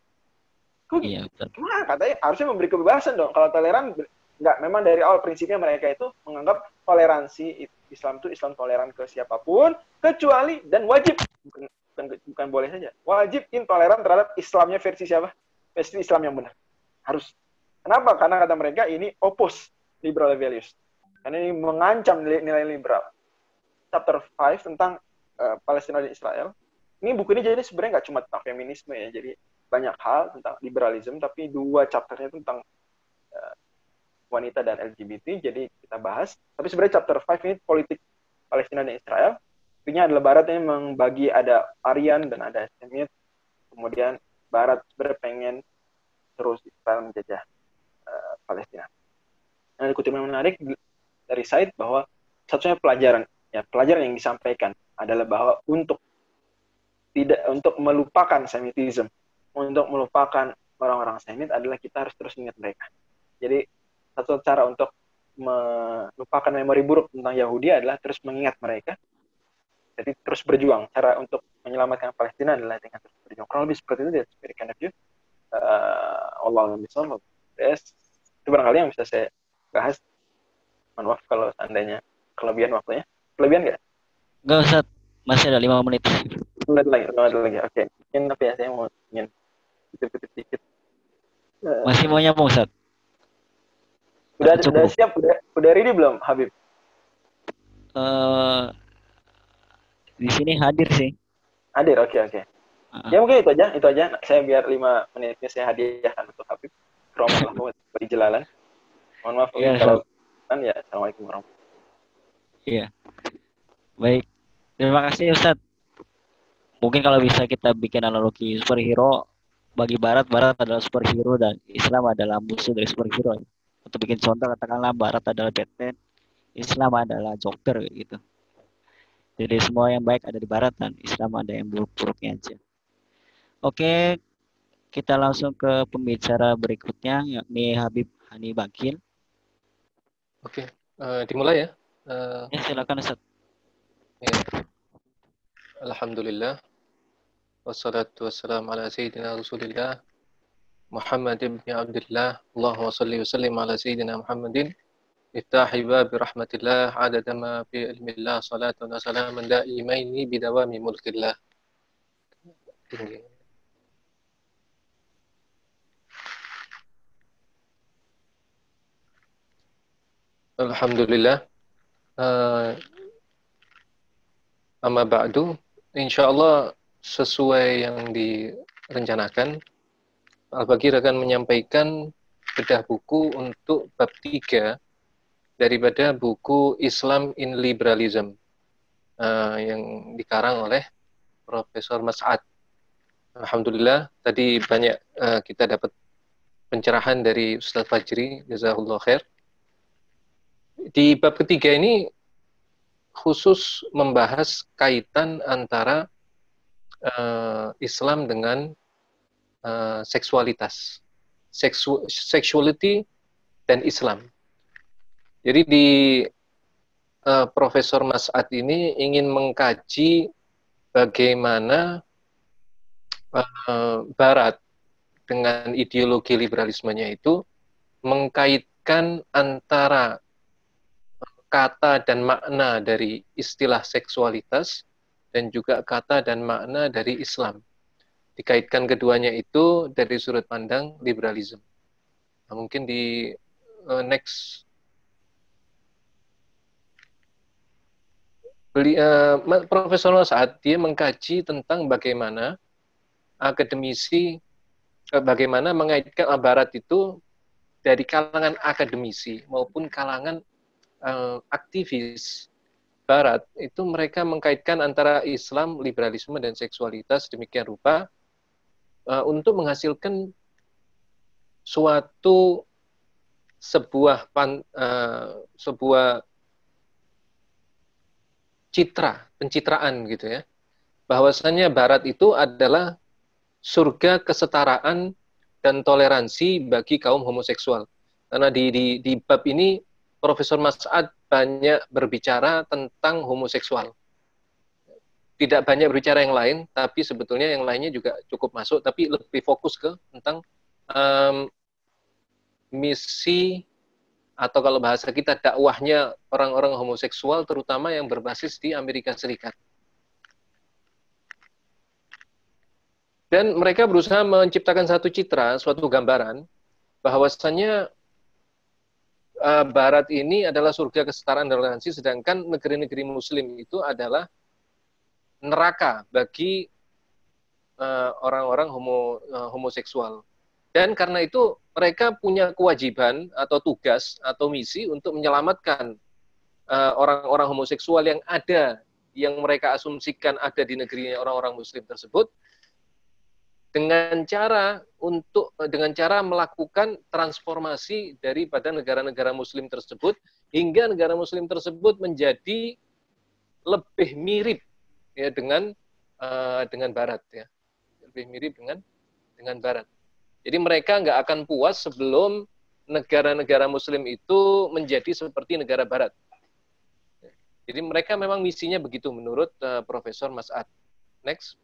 Iya, betul. Nah, katanya harusnya memberi kebebasan dong. Kalau toleran, nggak. Memang dari awal prinsipnya mereka itu menganggap toleransi Islam itu Islam toleran ke siapapun, kecuali dan wajib, bukan boleh saja, wajib intoleran terhadap Islamnya versi siapa? Versi Islam yang benar. Harus. Kenapa? Karena kata mereka ini oppose liberal values. Karena ini mengancam nilai liberal. Chapter 5 tentang Palestina dan Israel. Ini buku ini jadi sebenarnya nggak cuma tentang feminisme ya, jadi banyak hal tentang liberalisme, tapi 2 chapternya tentang wanita dan LGBT, jadi kita bahas. Tapi sebenarnya chapter 5 ini politik Palestina dan Israel. Intinya adalah Barat yang membagi ada Aryan dan ada Semit. Kemudian Barat sebenarnya pengen terus Israel menjajah Palestina. Nah, kutipan menarik dari Said bahwa satunya pelajaran yang disampaikan adalah bahwa untuk melupakan Semitism, untuk melupakan orang-orang Semit adalah kita harus terus ingat mereka. Jadi satu cara untuk melupakan memori buruk tentang Yahudi adalah terus mengingat mereka. Jadi terus berjuang. Cara untuk menyelamatkan Palestina adalah dengan terus berjuang. Kurang lebih seperti itu, that's very kind of you. Allah misal, itu barangkali yang bisa saya bahas. Mohon maaf kalau seandainya kelebihan waktunya. Kelebihan nggak? Nggak, Ustaz. Masih ada 5 menit. 5 menit lagi. Oke. Mungkin apa ya, saya mau ingin kutip-kutip sedikit. Masih mau nyambung, Ustaz? Udah siap? Udah ready belum, Habib? Di sini hadir sih. Hadir, oke. Ya mungkin itu aja. Saya biar 5 menitnya saya hadiahkan untuk Habib. Roman lah, beri jelalan. Mohon maaf kalau kan ya. Assalamualaikum warahmatullahi wabarakatuh. Iya. Baik. Terima kasih, Ustadz. Mungkin kalau bisa kita bikin analogi superhero, bagi Barat adalah superhero dan Islam adalah musuh dari superhero. Untuk bikin contoh, katakanlah Barat adalah Batman, Islam adalah Joker gitu. Jadi semua yang baik ada di Barat dan Islam ada yang buruk-buruknya aja. Oke, kita langsung ke pembicara berikutnya, yakni Habib Hani Bakil. Oke, dimulai ya. Ya, silakan Ustaz. Ya. Alhamdulillah. Wassalatu wassalamu ala sayyidina Rasulillah Muhammad ibn Abdullah. Allahumma salli wa sallim ala sayyidina Muhammadin. Iftahi babi rahmatillah adada ma fi ilmillah salatu wa salaman da'imaini bidawami mulkillah. Tinggi. Alhamdulillah. Amma ba'du, insyaallah sesuai yang direncanakan, Al-Bagir akan menyampaikan bedah buku untuk bab 3 daripada buku Islam in Liberalism yang dikarang oleh Profesor Mas'ad. Alhamdulillah, tadi banyak kita dapat pencerahan dari Ustaz Fajri, jazakallahu khair. Di bab ketiga ini khusus membahas kaitan antara Islam dengan seksualitas, sexuality dan Islam. Jadi di Profesor Mas'ad ini ingin mengkaji bagaimana Barat dengan ideologi liberalismenya itu mengkaitkan antara kata dan makna dari istilah seksualitas dan juga kata dan makna dari Islam. Dikaitkan keduanya itu dari sudut pandang liberalisme. Nah, mungkin di next Profesor Mas'ad dia mengkaji tentang bagaimana akademisi bagaimana mengaitkan Barat itu dari kalangan akademisi maupun kalangan aktivis Barat itu mereka mengkaitkan antara Islam, liberalisme dan seksualitas demikian rupa untuk menghasilkan sebuah pencitraan gitu ya, bahwasanya Barat itu adalah surga kesetaraan dan toleransi bagi kaum homoseksual. Karena di bab ini Profesor Mas'ad banyak berbicara tentang homoseksual. Tidak banyak berbicara yang lain, tapi sebetulnya yang lainnya juga cukup masuk, tapi lebih fokus ke tentang misi atau kalau bahasa kita dakwahnya orang-orang homoseksual, terutama yang berbasis di Amerika Serikat. Dan mereka berusaha menciptakan satu citra, suatu gambaran, bahwasannya Barat ini adalah surga kesetaraan dan toleransi, sedangkan negeri-negeri Muslim itu adalah neraka bagi orang-orang homoseksual. Dan karena itu mereka punya kewajiban atau tugas atau misi untuk menyelamatkan orang-orang homoseksual yang ada, yang mereka asumsikan ada di negeri orang-orang Muslim tersebut, dengan cara melakukan transformasi daripada negara-negara Muslim tersebut hingga negara Muslim tersebut menjadi lebih mirip ya dengan Barat ya, lebih mirip dengan Barat. Jadi mereka nggak akan puas sebelum negara-negara Muslim itu menjadi seperti negara Barat. Jadi mereka memang misinya begitu menurut Profesor Mas'ad. Next.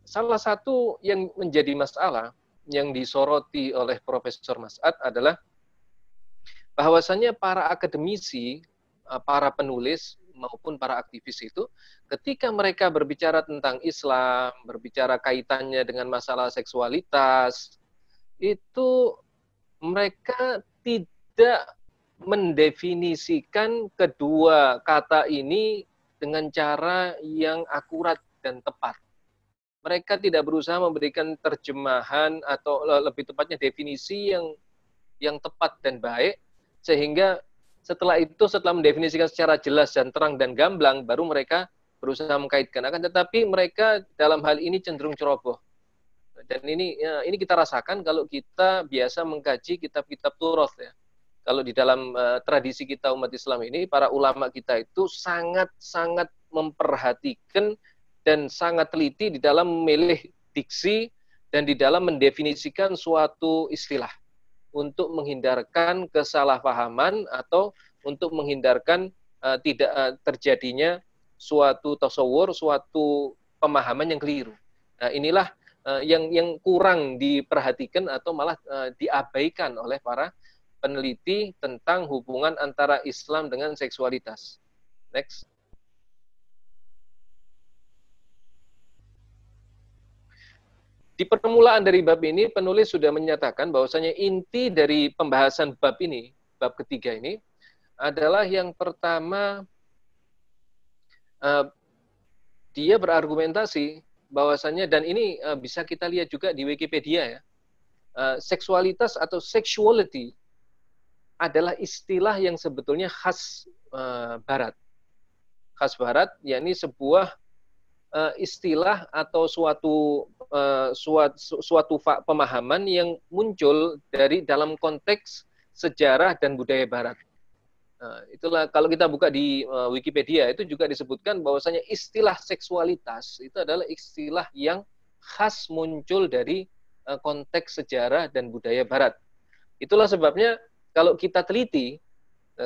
Salah satu yang menjadi masalah yang disoroti oleh Profesor Mas'ad adalah bahwasannya para akademisi, para penulis maupun para aktivis itu ketika mereka berbicara tentang Islam, berbicara kaitannya dengan masalah seksualitas, itu mereka tidak mendefinisikan kedua kata ini dengan cara yang akurat dan tepat. Mereka tidak berusaha memberikan terjemahan atau lebih tepatnya definisi yang tepat dan baik, sehingga setelah mendefinisikan secara jelas dan terang dan gamblang, baru mereka berusaha mengkaitkan. Akan tetapi mereka dalam hal ini cenderung ceroboh. Dan ini kita rasakan kalau kita biasa mengkaji kitab-kitab Turath ya. Kalau di dalam tradisi kita umat Islam ini, para ulama kita itu sangat-sangat memperhatikan dan sangat teliti di dalam memilih diksi dan di dalam mendefinisikan suatu istilah untuk menghindarkan kesalahpahaman atau untuk menghindarkan tidak terjadinya suatu tasawur, suatu pemahaman yang keliru. Nah, inilah yang kurang diperhatikan atau malah diabaikan oleh para peneliti tentang hubungan antara Islam dengan seksualitas. Next. Di permulaan dari bab ini, penulis sudah menyatakan bahwasanya inti dari pembahasan bab ini, bab ketiga ini, adalah yang pertama, dia berargumentasi bahwasanya, dan ini bisa kita lihat juga di Wikipedia ya, seksualitas atau sexuality adalah istilah yang sebetulnya khas Barat. Khas Barat, yakni sebuah istilah atau suatu pemahaman yang muncul dari dalam konteks sejarah dan budaya Barat. Itulah kalau kita buka di Wikipedia itu juga disebutkan bahwasanya istilah seksualitas itu adalah istilah yang khas muncul dari konteks sejarah dan budaya Barat. Itulah sebabnya kalau kita teliti,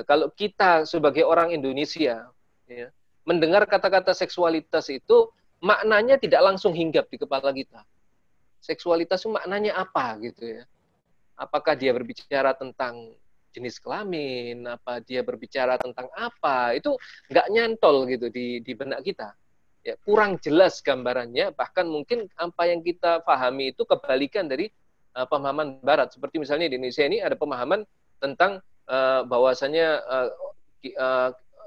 kalau kita sebagai orang Indonesia ya, mendengar kata-kata seksualitas itu maknanya tidak langsung hinggap di kepala kita. Seksualitas itu maknanya apa gitu ya? Apakah dia berbicara tentang jenis kelamin, apa dia berbicara tentang apa? Itu nggak nyantol gitu di benak kita. Ya, kurang jelas gambarannya, bahkan mungkin apa yang kita pahami itu kebalikan dari pemahaman Barat. Seperti misalnya di Indonesia ini ada pemahaman tentang bahwasanya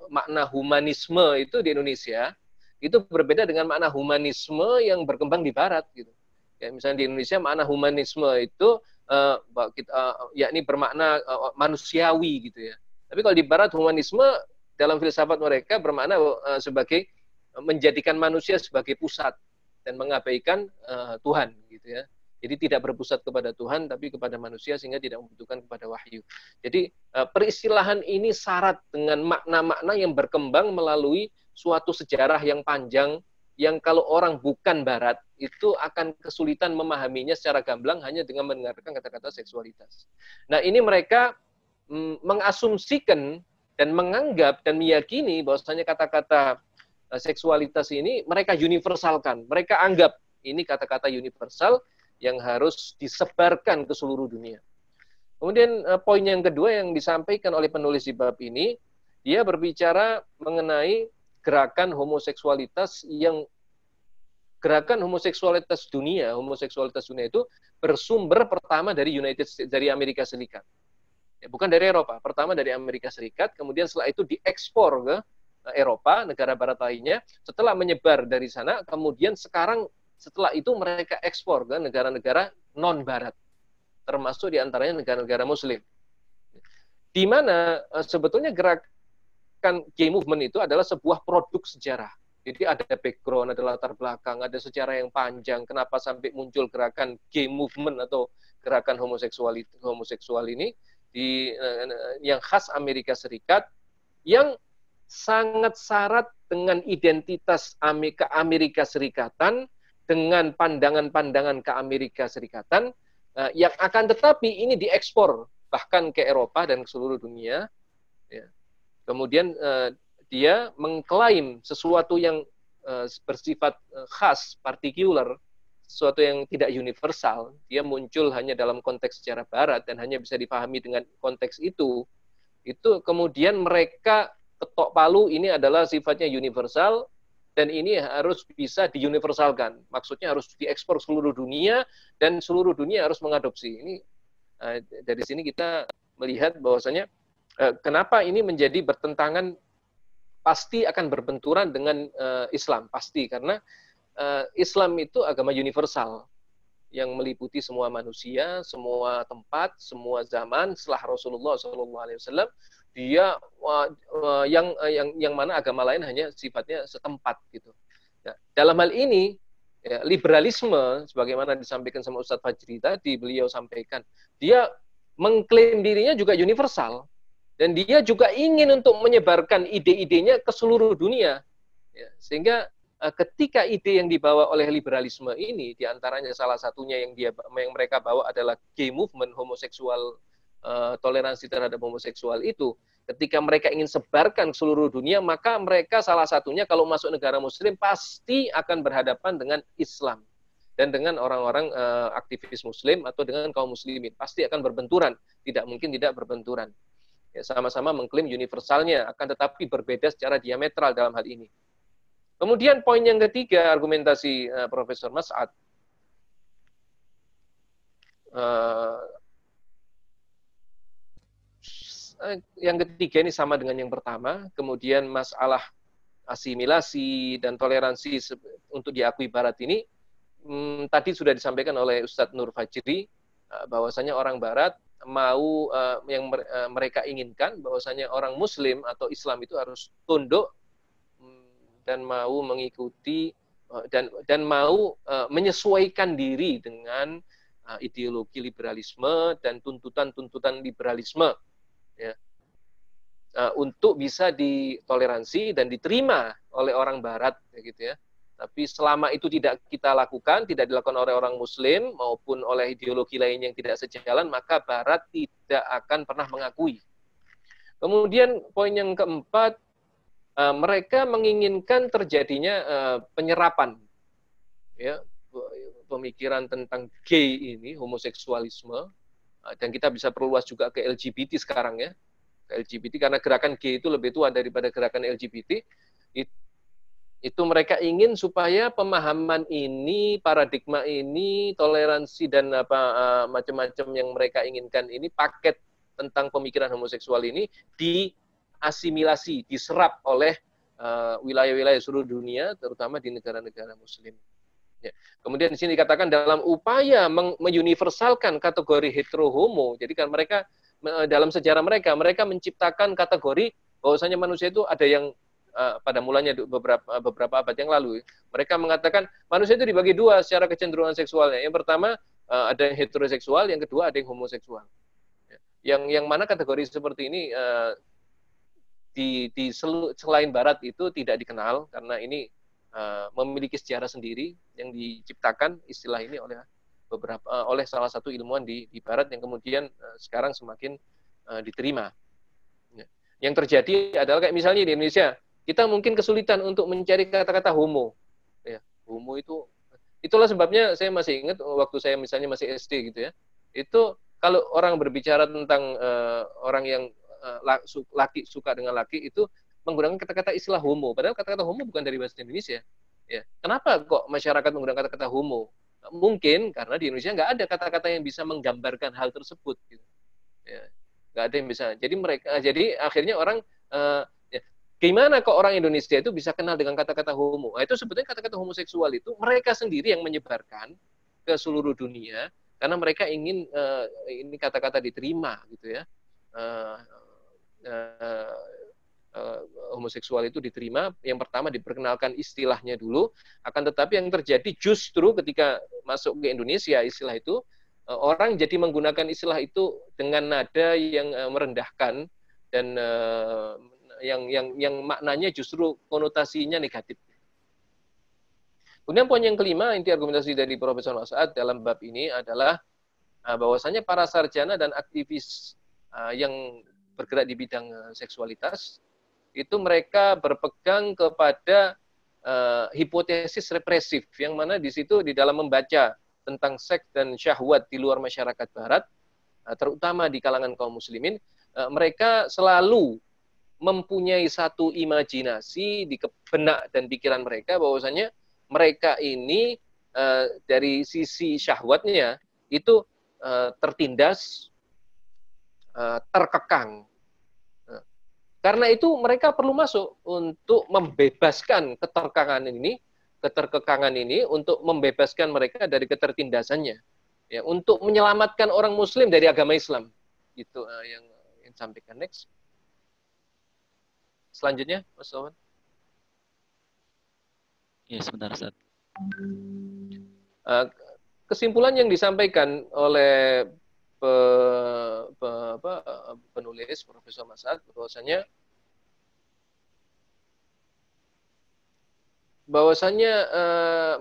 makna humanisme itu di Indonesia itu berbeda dengan makna humanisme yang berkembang di Barat gitu. Ya, misalnya di Indonesia makna humanisme itu yakni bermakna manusiawi gitu ya. Tapi kalau di Barat humanisme dalam filsafat mereka bermakna sebagai menjadikan manusia sebagai pusat dan mengabaikan Tuhan gitu ya. Jadi tidak berpusat kepada Tuhan tapi kepada manusia sehingga tidak membutuhkan kepada wahyu. Jadi peristilahan ini syarat dengan makna-makna yang berkembang melalui suatu sejarah yang panjang yang kalau orang bukan Barat itu akan kesulitan memahaminya secara gamblang hanya dengan mendengarkan kata-kata seksualitas. Nah, ini mereka mengasumsikan dan menganggap dan meyakini bahwasanya kata-kata seksualitas ini mereka universalkan. Mereka anggap ini kata-kata universal yang harus disebarkan ke seluruh dunia. Kemudian poin yang kedua yang disampaikan oleh penulis di bab ini, dia berbicara mengenai gerakan homoseksualitas yang gerakan homoseksualitas dunia itu bersumber pertama dari dari Amerika Serikat. Ya, bukan dari Eropa, pertama dari Amerika Serikat, kemudian setelah itu diekspor ke Eropa, negara barat lainnya, setelah menyebar dari sana, kemudian sekarang setelah itu mereka ekspor ke negara-negara non-barat, termasuk diantaranya negara-negara muslim. Di mana sebetulnya gerakan gay movement itu adalah sebuah produk sejarah. Jadi ada background, ada latar belakang, ada sejarah yang panjang, kenapa sampai muncul gerakan gay movement atau gerakan homoseksual ini, yang khas Amerika Serikat, yang sangat syarat dengan identitas Amerika Serikatan, dengan pandangan-pandangan ke Amerika Serikatan, yang akan tetapi ini diekspor bahkan ke Eropa dan ke seluruh dunia. Ya. Kemudian dia mengklaim sesuatu yang bersifat khas, partikular, sesuatu yang tidak universal. Dia muncul hanya dalam konteks sejarah barat dan hanya bisa dipahami dengan konteks itu. Itu kemudian mereka ketok palu, ini adalah sifatnya universal dan ini harus bisa diuniversalkan. Maksudnya harus diekspor seluruh dunia dan seluruh dunia harus mengadopsi. Ini dari sini kita melihat bahwasanya kenapa ini menjadi bertentangan, pasti akan berbenturan dengan Islam, pasti, karena Islam itu agama universal yang meliputi semua manusia, semua tempat, semua zaman. Setelah Rasulullah SAW, dia yang mana agama lain hanya sifatnya setempat gitu. Nah, dalam hal ini ya, liberalisme, sebagaimana disampaikan sama Ustadz Fajri tadi, beliau sampaikan, dia mengklaim dirinya juga universal. Dan dia juga ingin untuk menyebarkan ide-idenya ke seluruh dunia. Ya, sehingga ketika ide yang dibawa oleh liberalisme ini, diantaranya salah satunya yang mereka bawa adalah gay movement, homoseksual, toleransi terhadap homoseksual itu, ketika mereka ingin sebarkan ke seluruh dunia, maka mereka salah satunya kalau masuk negara muslim pasti akan berhadapan dengan Islam. Dan dengan orang-orang aktivis muslim atau dengan kaum muslimin. Pasti akan berbenturan, tidak mungkin tidak berbenturan. Ya, sama-sama mengklaim universalnya, akan tetapi berbeda secara diametral dalam hal ini. Kemudian poin yang ketiga, argumentasi Profesor Mas'ad, yang ketiga ini sama dengan yang pertama, kemudian masalah asimilasi dan toleransi untuk diakui Barat ini, tadi sudah disampaikan oleh Ustadz Nur Fajri, bahwasanya orang Barat mau yang mereka inginkan bahwasanya orang Muslim atau Islam itu harus tunduk dan mau mengikuti dan mau menyesuaikan diri dengan ideologi liberalisme dan tuntutan-tuntutan liberalisme, ya, untuk bisa ditoleransi dan diterima oleh orang Barat, gitu ya. Tapi selama itu tidak kita lakukan, tidak dilakukan oleh orang Muslim maupun oleh ideologi lain yang tidak sejalan, maka Barat tidak akan pernah mengakui. Kemudian poin yang keempat, mereka menginginkan terjadinya penyerapan, ya, pemikiran tentang gay ini, homoseksualisme, dan kita bisa perluas juga ke LGBT sekarang, ya, ke LGBT, karena gerakan gay itu lebih tua daripada gerakan LGBT. Itu mereka ingin supaya pemahaman ini, paradigma ini, toleransi dan macam-macam yang mereka inginkan ini, paket tentang pemikiran homoseksual ini diasimilasi, diserap oleh wilayah-wilayah seluruh dunia, terutama di negara-negara Muslim. Ya. Kemudian di sini dikatakan dalam upaya menguniversalkan kategori hetero-homo, jadi kan mereka dalam sejarah mereka menciptakan kategori bahwasanya manusia itu ada yang pada mulanya beberapa abad yang lalu, mereka mengatakan manusia itu dibagi dua secara kecenderungan seksualnya. Yang pertama ada yang heteroseksual, yang kedua ada yang homoseksual. Yang mana kategori seperti ini selain Barat itu tidak dikenal, karena ini memiliki sejarah sendiri yang diciptakan istilah ini oleh salah satu ilmuwan di Barat yang kemudian sekarang semakin diterima. Yang terjadi adalah kayak misalnya di Indonesia, kita mungkin kesulitan untuk mencari kata-kata homo. Ya, homo itulah sebabnya saya masih ingat waktu saya misalnya masih SD gitu ya. Itu kalau orang berbicara tentang orang yang laki suka dengan laki itu menggunakan kata-kata istilah homo. Padahal kata-kata homo bukan dari bahasa Indonesia. Ya. Kenapa kok masyarakat menggunakan kata-kata homo? Mungkin karena di Indonesia nggak ada kata-kata yang bisa menggambarkan hal tersebut. Gitu. Ya. Nggak ada yang bisa. Jadi akhirnya orang ya, gimana kok orang Indonesia itu bisa kenal dengan kata-kata homo? Nah, itu sebetulnya kata-kata homoseksual itu mereka sendiri yang menyebarkan ke seluruh dunia karena mereka ingin ini kata-kata diterima gitu ya. Homoseksual itu diterima, yang pertama diperkenalkan istilahnya dulu, akan tetapi yang terjadi justru ketika masuk ke Indonesia istilah itu, orang jadi menggunakan istilah itu dengan nada yang merendahkan dan yang maknanya justru konotasinya negatif. Kemudian poin yang kelima, inti argumentasi dari Profesor Mas'ad dalam bab ini adalah bahwasanya para sarjana dan aktivis yang bergerak di bidang seksualitas itu mereka berpegang kepada hipotesis represif yang mana di situ di dalam membaca tentang seks dan syahwat di luar masyarakat barat, terutama di kalangan kaum muslimin, mereka selalu mempunyai satu imajinasi di benak dan pikiran mereka bahwasanya mereka ini dari sisi syahwatnya itu tertindas, terkekang. Karena itu mereka perlu masuk untuk membebaskan keterkekangan ini untuk membebaskan mereka dari ketertindasannya, ya, untuk menyelamatkan orang Muslim dari agama Islam. Itu yang sampaikan. Next. Selanjutnya, Mas Wawan. Ya, sebentar, Ustaz. Kesimpulan yang disampaikan oleh penulis Profesor Mas'ad bahwasanya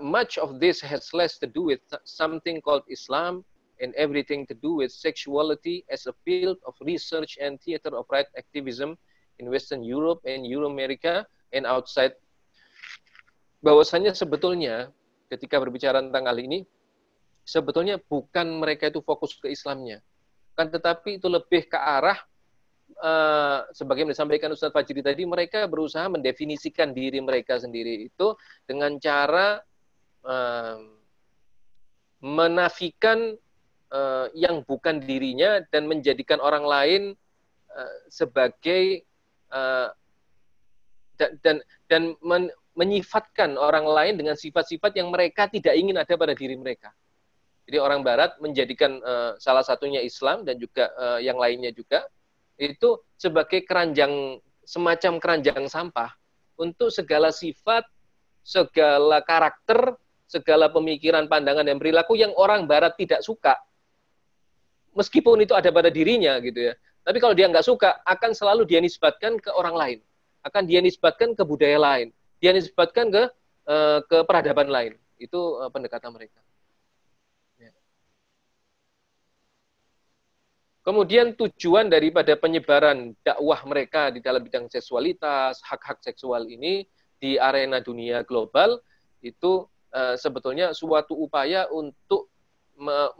much of this has less to do with something called Islam and everything to do with sexuality as a field of research and theater of right activism in Western Europe and Euro-America and outside. Bahwasanya sebetulnya ketika berbicara tentang hal ini, sebetulnya bukan mereka itu fokus ke Islamnya, kan tetapi itu lebih ke arah sebagaimana disampaikan Ustadz Fajri tadi, mereka berusaha mendefinisikan diri mereka sendiri itu dengan cara menafikan yang bukan dirinya dan menjadikan orang lain sebagai dan menyifatkan orang lain dengan sifat-sifat yang mereka tidak ingin ada pada diri mereka. Jadi orang Barat menjadikan salah satunya Islam dan juga yang lainnya juga itu sebagai keranjang, semacam keranjang sampah untuk segala sifat, segala karakter, segala pemikiran, pandangan, dan perilaku yang orang Barat tidak suka. Meskipun itu ada pada dirinya gitu ya. Tapi kalau dia nggak suka, akan selalu dia nisbatkan ke orang lain. Akan dia nisbatkan ke budaya lain. Dia nisbatkan ke peradaban lain. Itu pendekatan mereka. Kemudian tujuan daripada penyebaran dakwah mereka di dalam bidang seksualitas, hak-hak seksual ini di arena dunia global itu sebetulnya suatu upaya untuk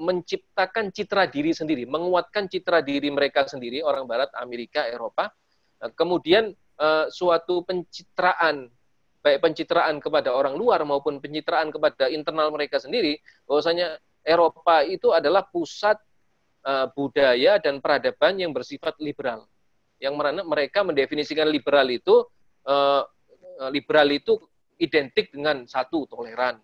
menciptakan citra diri sendiri, menguatkan citra diri mereka sendiri, orang Barat, Amerika, Eropa. Kemudian suatu pencitraan, baik pencitraan kepada orang luar maupun pencitraan kepada internal mereka sendiri, bahwasanya Eropa itu adalah pusat budaya dan peradaban yang bersifat liberal, yang mana mereka mendefinisikan liberal itu identik dengan satu, toleran,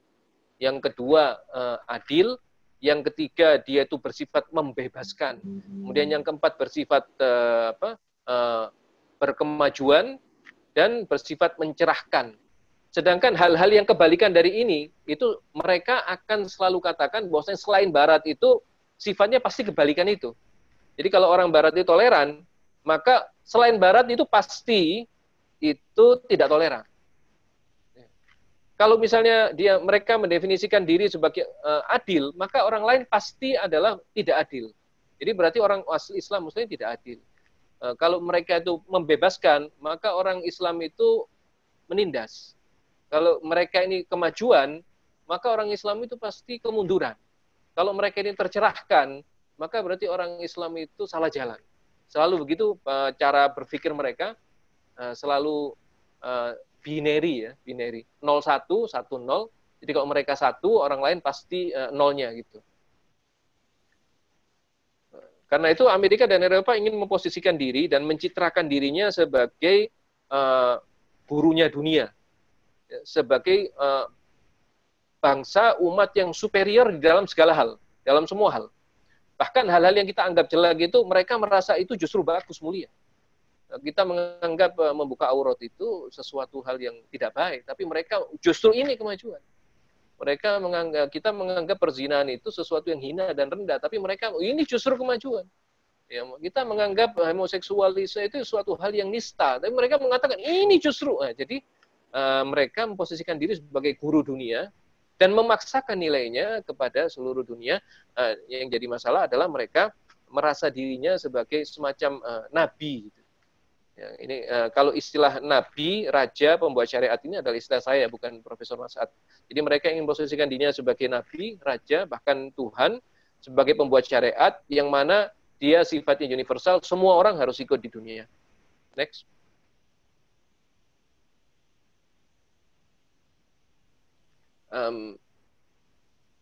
yang kedua adil, yang ketiga dia itu bersifat membebaskan, kemudian yang keempat bersifat berkemajuan dan bersifat mencerahkan. Sedangkan hal-hal yang kebalikan dari ini itu mereka akan selalu katakan bahwasanya selain Barat itu sifatnya pasti kebalikan itu. Jadi kalau orang Barat itu toleran, maka selain Barat itu pasti itu tidak toleran. Kalau misalnya mereka mendefinisikan diri sebagai adil, maka orang lain pasti adalah tidak adil. Jadi berarti orang asli Islam Muslim tidak adil. Kalau mereka itu membebaskan, maka orang Islam itu menindas. Kalau mereka ini kemajuan, maka orang Islam itu pasti kemunduran. Kalau mereka ini tercerahkan, maka berarti orang Islam itu salah jalan. Selalu begitu cara berpikir mereka, selalu binary ya, binary 01 10. Jadi kalau mereka 1, orang lain pasti nolnya gitu. Karena itu Amerika dan Eropa ingin memposisikan diri dan mencitrakan dirinya sebagai gurunya dunia, sebagai bangsa umat yang superior di dalam segala hal, dalam semua hal. Bahkan hal-hal yang kita anggap jelek itu mereka merasa itu justru bagus, mulia. Kita menganggap membuka aurat itu sesuatu hal yang tidak baik, tapi mereka justru ini kemajuan. Kita menganggap perzinahan itu sesuatu yang hina dan rendah, tapi mereka ini justru kemajuan. Ya, kita menganggap homoseksualisme itu suatu hal yang nista, tapi mereka mengatakan ini justru. Nah, jadi mereka memposisikan diri sebagai guru dunia dan memaksakan nilainya kepada seluruh dunia. Yang jadi masalah adalah mereka merasa dirinya sebagai semacam nabi. Ya, ini kalau istilah nabi, raja, pembuat syariat ini adalah istilah saya, bukan Profesor Mas'ad. Jadi mereka ingin memposisikan dirinya sebagai nabi, raja, bahkan Tuhan, sebagai pembuat syariat, yang mana dia sifatnya universal, semua orang harus ikut di dunia. Next.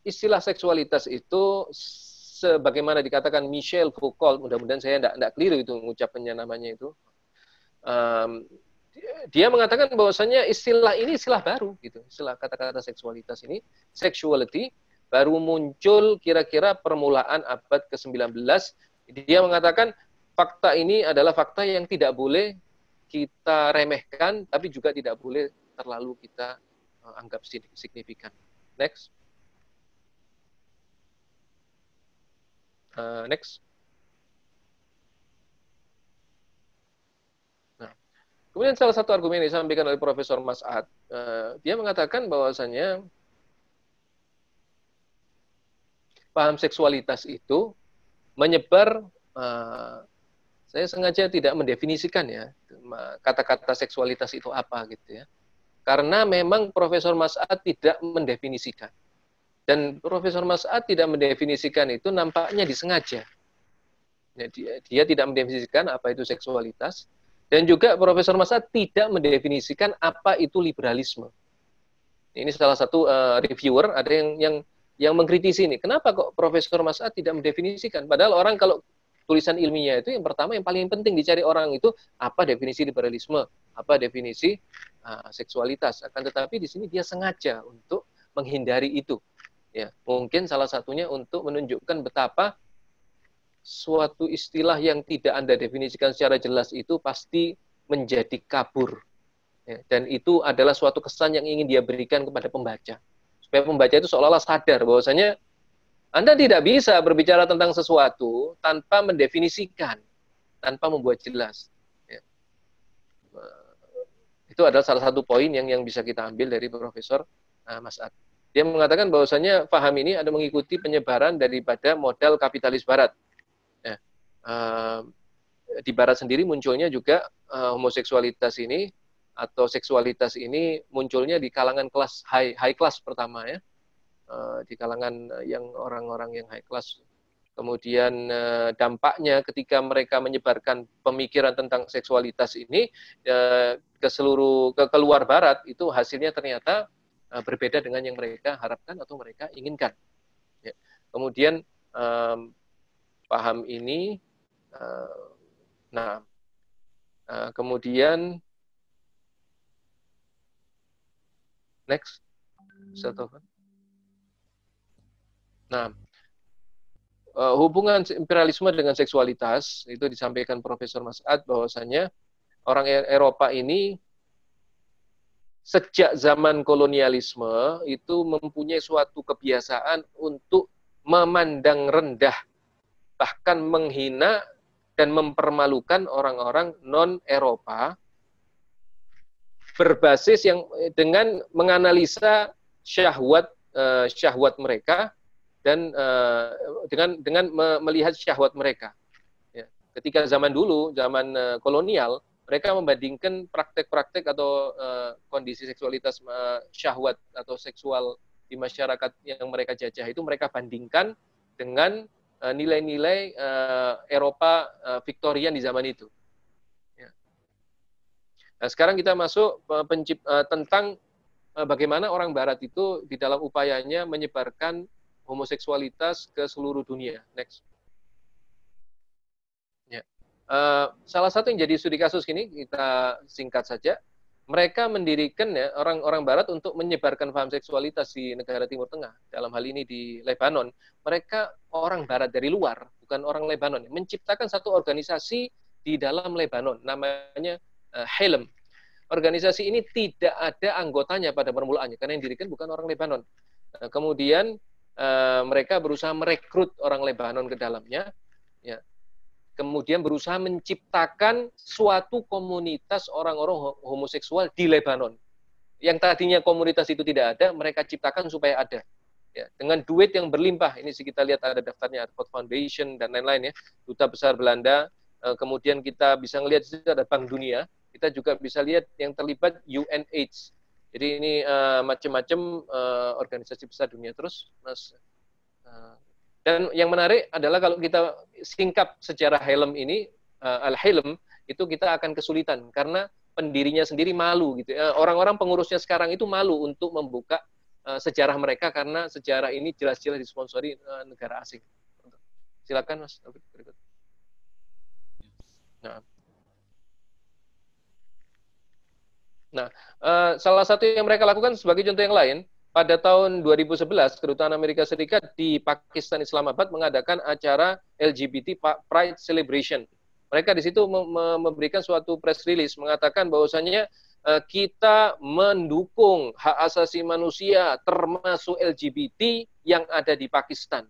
Istilah seksualitas itu, sebagaimana dikatakan Michel Foucault, mudah-mudahan saya tidak keliru itu mengucapkannya namanya itu, dia mengatakan bahwasanya istilah ini istilah baru gitu. Istilah kata-kata seksualitas ini, sexuality, baru muncul kira-kira permulaan abad ke-19. Dia mengatakan fakta ini adalah fakta yang tidak boleh kita remehkan, tapi juga tidak boleh terlalu kita anggap signifikan. Next. Next. Kemudian salah satu argumen yang disampaikan oleh Profesor Mas'ad, dia mengatakan bahwasannya paham seksualitas itu menyebar, saya sengaja tidak mendefinisikan ya, kata-kata seksualitas itu apa gitu ya. Karena memang Profesor Mas'ad tidak mendefinisikan. Dan Profesor Mas'ad tidak mendefinisikan itu nampaknya disengaja. Dia tidak mendefinisikan apa itu seksualitas. Dan juga Profesor Mas'ad tidak mendefinisikan apa itu liberalisme. Ini salah satu reviewer, ada yang mengkritisi ini. Kenapa kok Profesor Mas'ad tidak mendefinisikan? Padahal orang kalau tulisan ilmiah itu yang pertama, yang paling penting dicari orang itu apa definisi liberalisme, apa definisi seksualitas. Akan tetapi di sini dia sengaja untuk menghindari itu. Ya, mungkin salah satunya untuk menunjukkan betapa suatu istilah yang tidak Anda definisikan secara jelas itu pasti menjadi kabur. Ya, dan itu adalah suatu kesan yang ingin dia berikan kepada pembaca. Supaya pembaca itu seolah-olah sadar bahwasanya Anda tidak bisa berbicara tentang sesuatu tanpa mendefinisikan, tanpa membuat jelas. Ya. Itu adalah salah satu poin yang bisa kita ambil dari Profesor Mas'ad. Dia mengatakan bahwasanya paham ini ada mengikuti penyebaran daripada modal kapitalis Barat. Di Barat sendiri munculnya juga homoseksualitas ini atau seksualitas ini munculnya di kalangan kelas high class pertama ya, di kalangan yang orang-orang yang high class. Kemudian dampaknya ketika mereka menyebarkan pemikiran tentang seksualitas ini ke luar Barat, itu hasilnya ternyata berbeda dengan yang mereka harapkan atau mereka inginkan. Ya. Kemudian paham ini kemudian next. Hubungan imperialisme dengan seksualitas itu disampaikan Profesor Mas'ad bahwasanya orang Eropa ini sejak zaman kolonialisme itu mempunyai suatu kebiasaan untuk memandang rendah, bahkan menghina dan mempermalukan orang-orang non-Eropa berbasis yang dengan menganalisa syahwat mereka dan dengan melihat syahwat mereka. Ya. Ketika zaman dulu, zaman kolonial, mereka membandingkan praktek-praktek atau kondisi seksualitas syahwat atau seksual di masyarakat yang mereka jajah itu mereka bandingkan dengan nilai-nilai Eropa Victorian di zaman itu. Ya. Nah, sekarang kita masuk tentang bagaimana orang Barat itu di dalam upayanya menyebarkan homoseksualitas ke seluruh dunia. Next. Ya. Salah satu yang jadi studi kasus ini, kita singkat saja, mereka mendirikan ya orang-orang Barat untuk menyebarkan paham seksualitas di negara Timur Tengah. Dalam hal ini di Lebanon, mereka orang Barat dari luar, bukan orang Lebanon, menciptakan satu organisasi di dalam Lebanon, namanya Helm. Organisasi ini tidak ada anggotanya pada permulaannya, karena yang didirikan bukan orang Lebanon. Kemudian mereka berusaha merekrut orang Lebanon ke dalamnya, ya. Kemudian berusaha menciptakan suatu komunitas orang-orang homoseksual di Lebanon. Yang tadinya komunitas itu tidak ada, mereka ciptakan supaya ada. Ya, dengan duit yang berlimpah, ini kita lihat ada daftarnya, Ford Foundation dan lain-lain ya, Duta Besar Belanda. Kemudian kita bisa melihat di situ ada Bank Dunia. Kita juga bisa lihat yang terlibat UNAIDS. Jadi ini macam-macam organisasi besar dunia terus, Mas. Dan yang menarik adalah kalau kita singkap sejarah Helm ini, Al-Helm, itu kita akan kesulitan karena pendirinya sendiri malu gitu. Orang-orang pengurusnya sekarang itu malu untuk membuka sejarah mereka karena sejarah ini jelas-jelas disponsori negara asing. Silakan Mas. Berikut. Nah, salah satu yang mereka lakukan sebagai contoh yang lain, pada tahun 2011, Kedutaan Amerika Serikat di Pakistan Islamabad mengadakan acara LGBT Pride Celebration. Mereka di situ memberikan suatu press release mengatakan bahwasannya kita mendukung hak asasi manusia termasuk LGBT yang ada di Pakistan.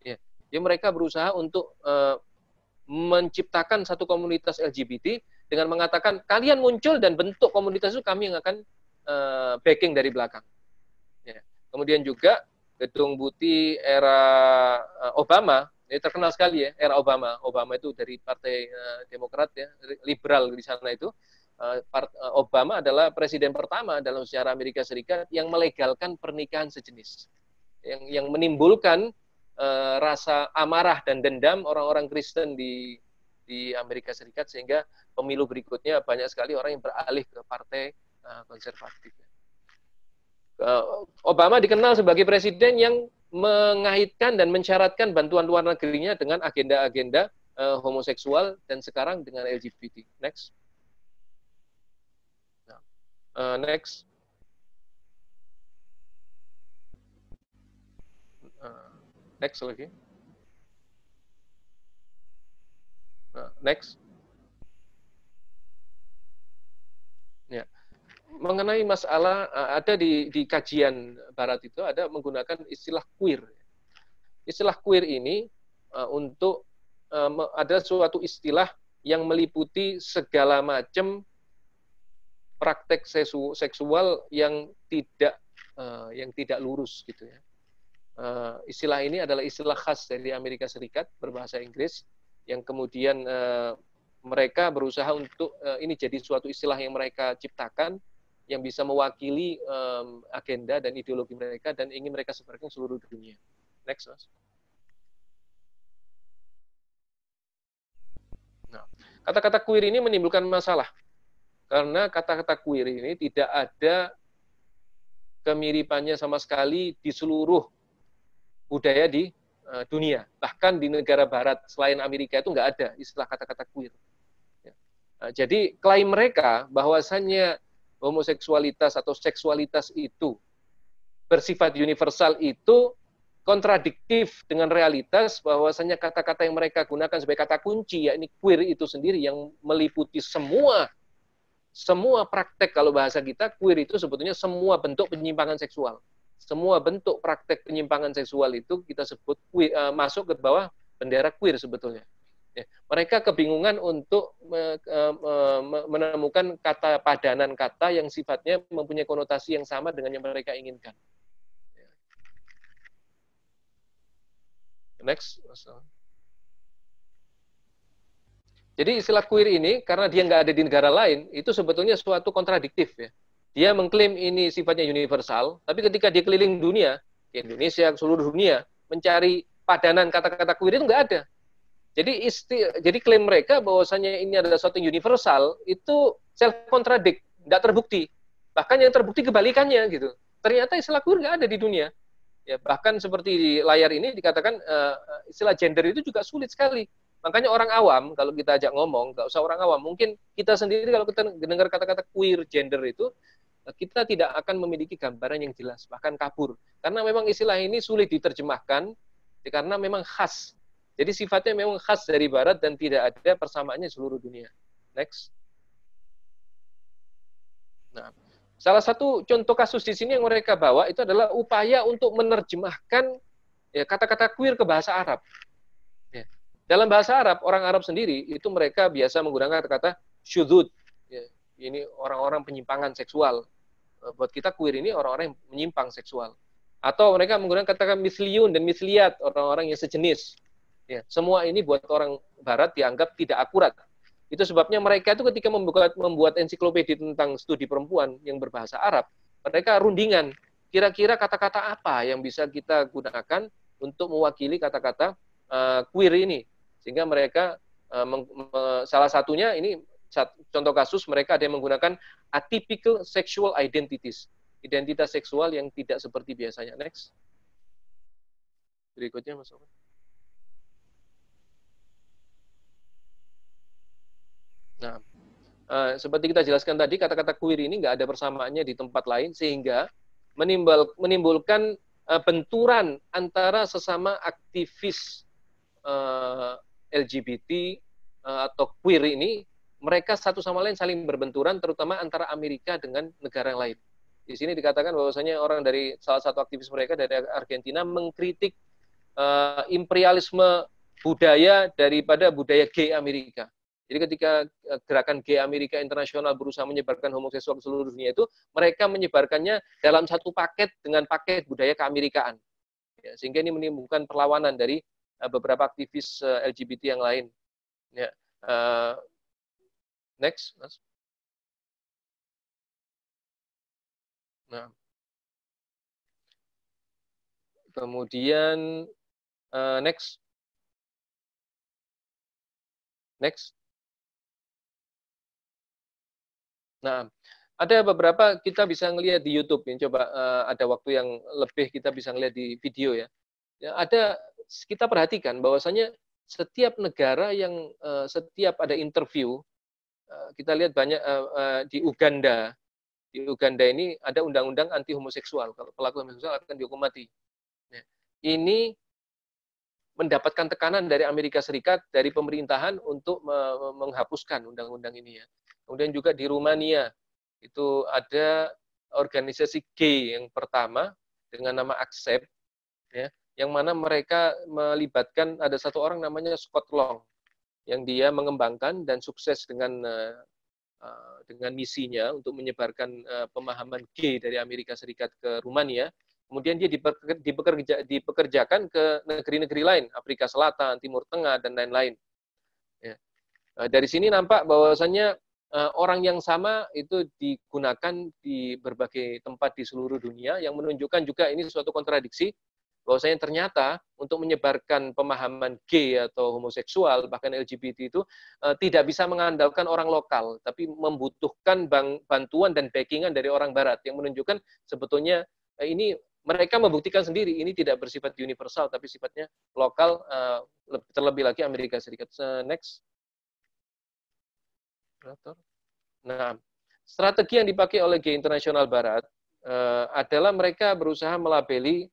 Ya. Jadi mereka berusaha untuk menciptakan satu komunitas LGBT dengan mengatakan kalian muncul dan bentuk komunitas itu kami yang akan backing dari belakang. Ya. Kemudian juga Gedung Putih era Obama, ini terkenal sekali ya, era Obama. Obama itu dari Partai Demokrat ya, liberal di sana itu. Obama adalah presiden pertama dalam sejarah Amerika Serikat yang melegalkan pernikahan sejenis, yang menimbulkan rasa amarah dan dendam orang-orang Kristen di Amerika Serikat, sehingga pemilu berikutnya banyak sekali orang yang beralih ke partai konservatif. Obama dikenal sebagai presiden yang mengaitkan dan mensyaratkan bantuan luar negerinya dengan agenda-agenda homoseksual dan sekarang dengan LGBT. Next. Next. Next lagi. Next. Ya. Mengenai masalah ada di kajian Barat itu ada menggunakan istilah queer. Istilah queer ini untuk ada suatu istilah yang meliputi segala macam praktek seksual yang tidak lurus gitu ya. Istilah ini adalah istilah khas dari Amerika Serikat berbahasa Inggris yang kemudian mereka berusaha untuk ini jadi suatu istilah yang mereka ciptakan yang bisa mewakili agenda dan ideologi mereka dan ingin mereka sebarkan seluruh dunia. Next, Mas. Nah, kata-kata queer ini menimbulkan masalah karena kata-kata queer ini tidak ada kemiripannya sama sekali di seluruh budaya di dunia. Bahkan di negara barat selain Amerika itu nggak ada istilah kata-kata queer. Jadi klaim mereka bahwasannya homoseksualitas atau seksualitas itu bersifat universal itu kontradiktif dengan realitas bahwasannya kata-kata yang mereka gunakan sebagai kata kunci, yakni queer itu sendiri yang meliputi semua praktek. Kalau bahasa kita, queer itu sebetulnya semua bentuk penyimpangan seksual. Semua bentuk praktek penyimpangan seksual itu kita sebut queer, masuk ke bawah bendera queer sebetulnya. Ya, mereka kebingungan untuk menemukan padanan kata yang sifatnya mempunyai konotasi yang sama dengan yang mereka inginkan. Next. Jadi istilah queer ini karena dia nggak ada di negara lain itu sebetulnya suatu kontradiktif ya. Dia mengklaim ini sifatnya universal, tapi ketika dia keliling dunia, di Indonesia, seluruh dunia mencari padanan kata-kata queer itu nggak ada. Jadi klaim mereka bahwasanya ini adalah suatu universal itu self contradict, tidak terbukti. Bahkan yang terbukti kebalikannya gitu. Ternyata istilah queer nggak ada di dunia. Ya, bahkan seperti di layar ini dikatakan istilah gender itu juga sulit sekali. Makanya orang awam, kalau kita ajak ngomong, nggak usah orang awam, mungkin kita sendiri kalau kita dengar kata-kata queer, gender itu, kita tidak akan memiliki gambaran yang jelas, bahkan kabur. Karena memang istilah ini sulit diterjemahkan, karena memang khas. Jadi sifatnya memang khas dari Barat dan tidak ada persamaannya di seluruh dunia. Next. Nah, salah satu contoh kasus di sini yang mereka bawa itu adalah upaya untuk menerjemahkan ya, kata-kata queer ke bahasa Arab. Ya. Dalam bahasa Arab, orang Arab sendiri itu mereka biasa menggunakan kata-kata syudzud. Ya. Ini orang-orang penyimpangan seksual. Buat kita queer ini orang-orang yang menyimpang seksual. Atau mereka menggunakan kata-kata misliyun dan misliyat, orang-orang yang sejenis. Ya. Semua ini buat orang Barat dianggap tidak akurat. Itu sebabnya mereka itu ketika membuat ensiklopedia tentang studi perempuan yang berbahasa Arab, mereka rundingan. Kira-kira kata-kata apa yang bisa kita gunakan untuk mewakili kata-kata queer ini. Sehingga mereka, salah satunya ini, contoh kasus mereka ada yang menggunakan atypical sexual identities. Identitas seksual yang tidak seperti biasanya. Next. Berikutnya, Mas Oman. Nah, seperti kita jelaskan tadi, kata-kata queer ini nggak ada persamaannya di tempat lain, sehingga menimbulkan benturan antara sesama aktivis LGBT atau queer ini, mereka satu sama lain saling berbenturan, terutama antara Amerika dengan negara yang lain. Di sini dikatakan bahwasanya orang dari salah satu aktivis mereka dari Argentina mengkritik imperialisme budaya daripada budaya gay Amerika. Jadi ketika gerakan gay Amerika internasional berusaha menyebarkan homoseksual ke seluruh dunia itu, mereka menyebarkannya dalam satu paket dengan paket budaya keamerikaan. Ya, sehingga ini menimbulkan perlawanan dari beberapa aktivis LGBT yang lain. Ya, next, Mas. Nah, kemudian next. Nah, ada beberapa kita bisa ngelihat di YouTube. Ini coba ada waktu yang lebih kita bisa ngelihat di video ya. Ya, ada kita perhatikan bahwasanya setiap negara yang setiap ada interview, kita lihat banyak di Uganda. Di Uganda ini ada undang-undang anti homoseksual. Kalau pelaku homoseksual akan dihukum mati. Ya. Ini mendapatkan tekanan dari Amerika Serikat, dari pemerintahan untuk menghapuskan undang-undang ini ya. Kemudian juga di Rumania itu ada organisasi gay yang pertama dengan nama Accept, ya, yang mana mereka melibatkan ada satu orang namanya Scott Long yang dia mengembangkan dan sukses dengan misinya untuk menyebarkan pemahaman gay dari Amerika Serikat ke Rumania. Kemudian dia dipekerjakan ke negeri-negeri lain, Afrika Selatan, Timur Tengah, dan lain-lain. Ya. Dari sini nampak bahwasannya orang yang sama itu digunakan di berbagai tempat di seluruh dunia, yang menunjukkan juga ini suatu kontradiksi, bahwasanya ternyata untuk menyebarkan pemahaman gay atau homoseksual, bahkan LGBT itu tidak bisa mengandalkan orang lokal, tapi membutuhkan bantuan dan backingan dari orang Barat, yang menunjukkan sebetulnya ini mereka membuktikan sendiri, ini tidak bersifat universal, tapi sifatnya lokal, terlebih lagi Amerika Serikat. Next. Nah, strategi yang dipakai oleh Gay Internasional Barat adalah mereka berusaha melabeli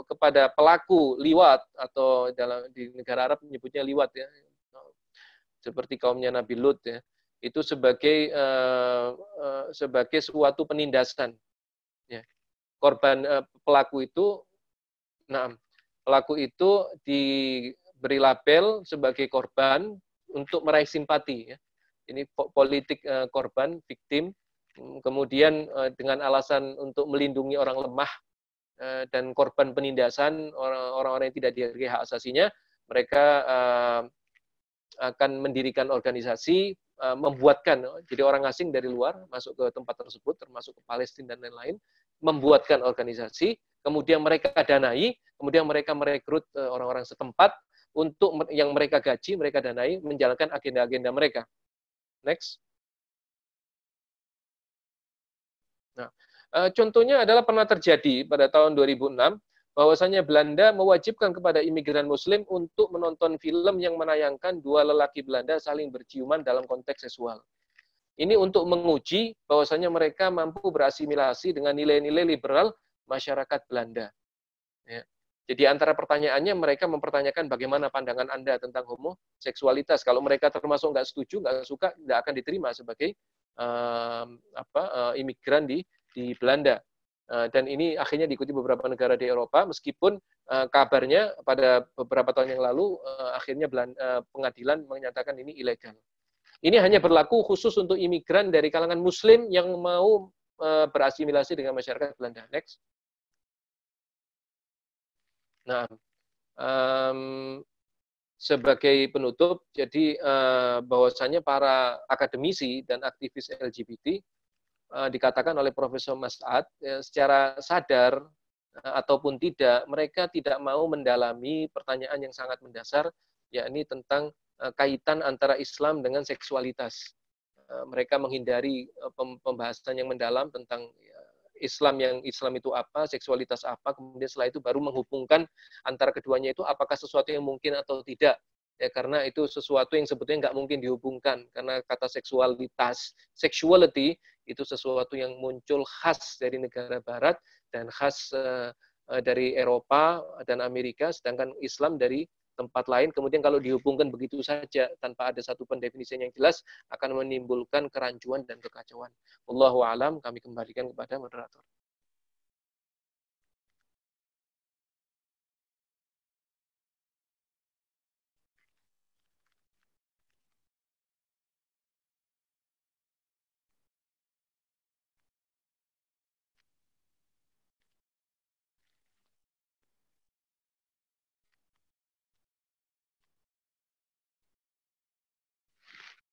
kepada pelaku liwat, atau di negara Arab menyebutnya liwat ya, seperti kaumnya Nabi Lut ya, itu sebagai suatu penindasan. Ya. Pelaku itu diberi label sebagai korban untuk meraih simpati. Ya. Ini politik korban, victim, kemudian dengan alasan untuk melindungi orang lemah dan korban penindasan, orang-orang yang tidak dihargai hak asasinya, mereka akan mendirikan organisasi, membuatkan, jadi orang asing dari luar masuk ke tempat tersebut, termasuk ke Palestina dan lain-lain, membuatkan organisasi, kemudian mereka danai, kemudian mereka merekrut orang-orang setempat, untuk yang mereka gaji, mereka danai, menjalankan agenda-agenda mereka. Next. Nah, contohnya adalah pernah terjadi pada tahun 2006, bahwasanya Belanda mewajibkan kepada imigran Muslim untuk menonton film yang menayangkan dua lelaki Belanda saling berciuman dalam konteks seksual. Ini untuk menguji bahwasanya mereka mampu berasimilasi dengan nilai-nilai liberal masyarakat Belanda. Ya. Jadi antara pertanyaannya mereka mempertanyakan bagaimana pandangan Anda tentang homoseksualitas. Kalau mereka termasuk nggak setuju, nggak suka, nggak akan diterima sebagai imigran di Belanda. Dan ini akhirnya diikuti beberapa negara di Eropa, meskipun kabarnya pada beberapa tahun yang lalu akhirnya pengadilan menyatakan ini ilegal. Ini hanya berlaku khusus untuk imigran dari kalangan Muslim yang mau berasimilasi dengan masyarakat Belanda. Next. Nah, sebagai penutup, jadi bahwasanya para akademisi dan aktivis LGBT dikatakan oleh Profesor Mas'ad secara sadar ataupun tidak, mereka tidak mau mendalami pertanyaan yang sangat mendasar, yakni tentang kaitan antara Islam dengan seksualitas. Mereka menghindari pembahasan yang mendalam tentang Islam itu apa, seksualitas apa, kemudian setelah itu baru menghubungkan antara keduanya itu apakah sesuatu yang mungkin atau tidak. Ya, karena itu sesuatu yang sebetulnya nggak mungkin dihubungkan, karena kata seksualitas, sexuality, itu sesuatu yang muncul khas dari negara barat dan khas dari Eropa dan Amerika, sedangkan Islam dari tempat lain, kemudian kalau dihubungkan begitu saja tanpa ada satu pendefinisian yang jelas akan menimbulkan kerancuan dan kekacauan. Wallahu a'lam, kami kembalikan kepada moderator.